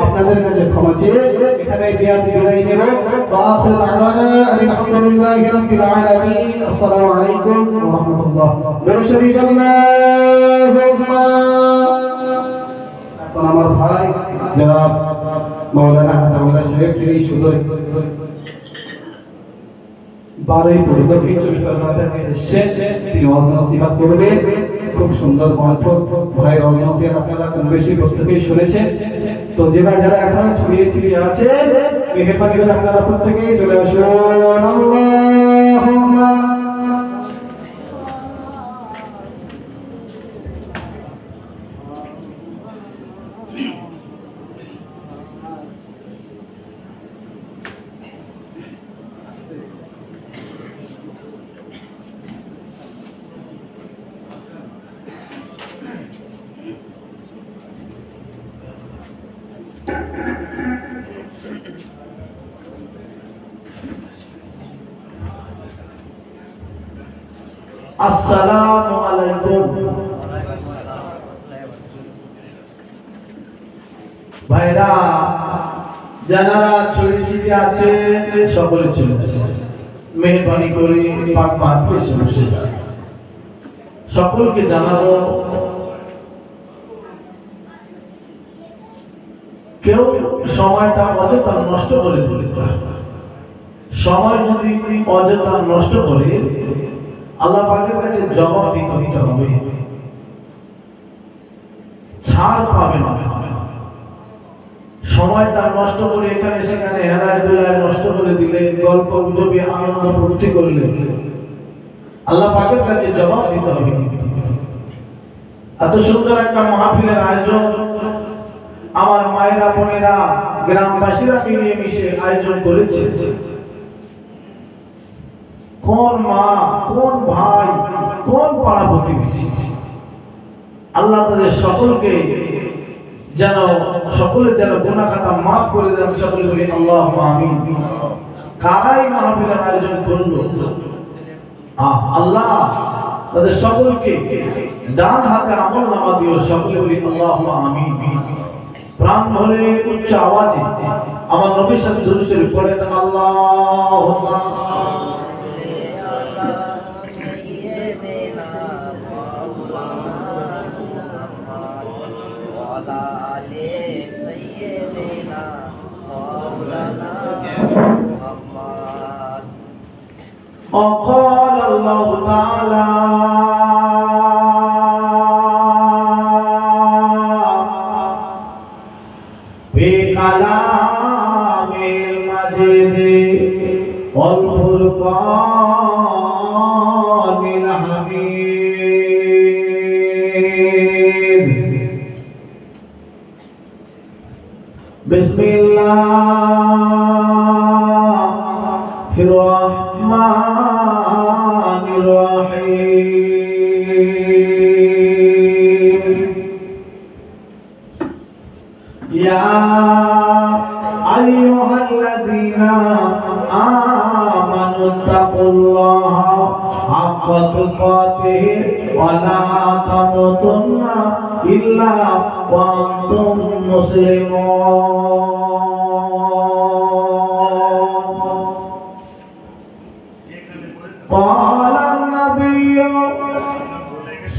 আপনাদের কাছে ক্ষমা চেয়ে এখানে বিদায় নেব। আখিরু দাওয়ানা আলহামদুলিল্লাহি রাব্বিল আলামিন। আসসালামু আলাইকুম ওয়া রাহমাতুল্লাহ। দরুদ শরীফ আল্লাহুম্মা। এখন আমার ভাই জনাব মাওলানা আতাউল্লাহ সাহেব, তিনি শুধু 12 দক্ষিণ চব্বিশ পরগনা থেকে এসেছেন, তিনি ওয়াজ নসিহত করবেন। খুব সুন্দর কণ্ঠ ভাই ওয়াজ নসিহত আপনারা কম বেশি প্রত্যেকেই শুনেছেন। তো যারা এখনো ছড়িয়ে ছিটিয়ে আছেন, মেহেরবানি করে আপনারা প্রত্যেকেই চলে আসুন। আল্লাহুম্মা আসসালামু আলাইকুম। ভাইরা যারা ছড়িয়ে ছিটিয়ে আছে সকলে চলে আসে, মেহরবানি করে পাক পাক এসে বসে যান। সকলকে জানাবো, কেউ সময়টা অযথা নষ্ট করে দিলে, সময় যদি অযথা নষ্ট করে আল্লাহ পাকের কাছে জবাবদিহি করতে হবে, ছাড় পাবে না। সময়টা নষ্ট করে এখানে সেখানে হেলায় দুলায় নষ্ট করে দিলে, গল্প গুজবে আনন্দ ফুর্তি করলে আল্লাহ পাকের কাছে জবাব দিতে হবে। কিন্তু এত সুন্দর একটা মাহফিলের আয়োজন আমার মায়েরা বোনেরা গ্রামবাসীরা মিলে মিশে আয়োজন করেছে। কোন মা, কোন ভাই, কোন পাড়া প্রতিবেশী, আল্লাহ তাদের সকলকে যেন সকলের যেন গুনাহ খাতা মাফ করে দেন। সকলে বলি আল্লাহুম্মা আমিন। কারাই মাহফিলের আয়োজন করলো? আল্লাহ তাদের সকলকে ডান হাতে আমল নামা দিও। সকলে বলি আল্লাহুম্মা আমিন। প্রাণ ভরে উচ্চ আওয়াজে আমার নবীর সাথে দুরূদ শরীফ পড়েন আল্লাহুম্মা وقال الله تعالى في كلام المجيد والفرقان الحميد بسم الله الرحمن الرحيم يا أيها الذين آمنوا اتقوا الله حق تقاته ولا تموتن إلا وأنتم مسلمون قال النبي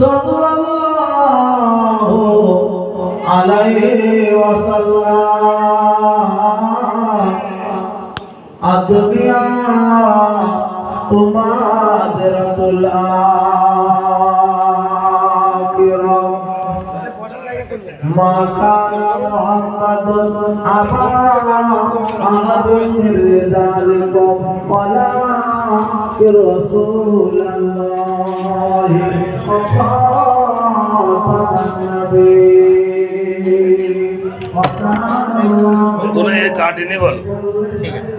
صلى الله عليه وسلم الدنيا مادرة الآخرة ما كان محمد أبا أحد من رجالكم ولكن رسول الله وخاتم النبيين কোনো এ কাটেনি বলো। ঠিক আছে।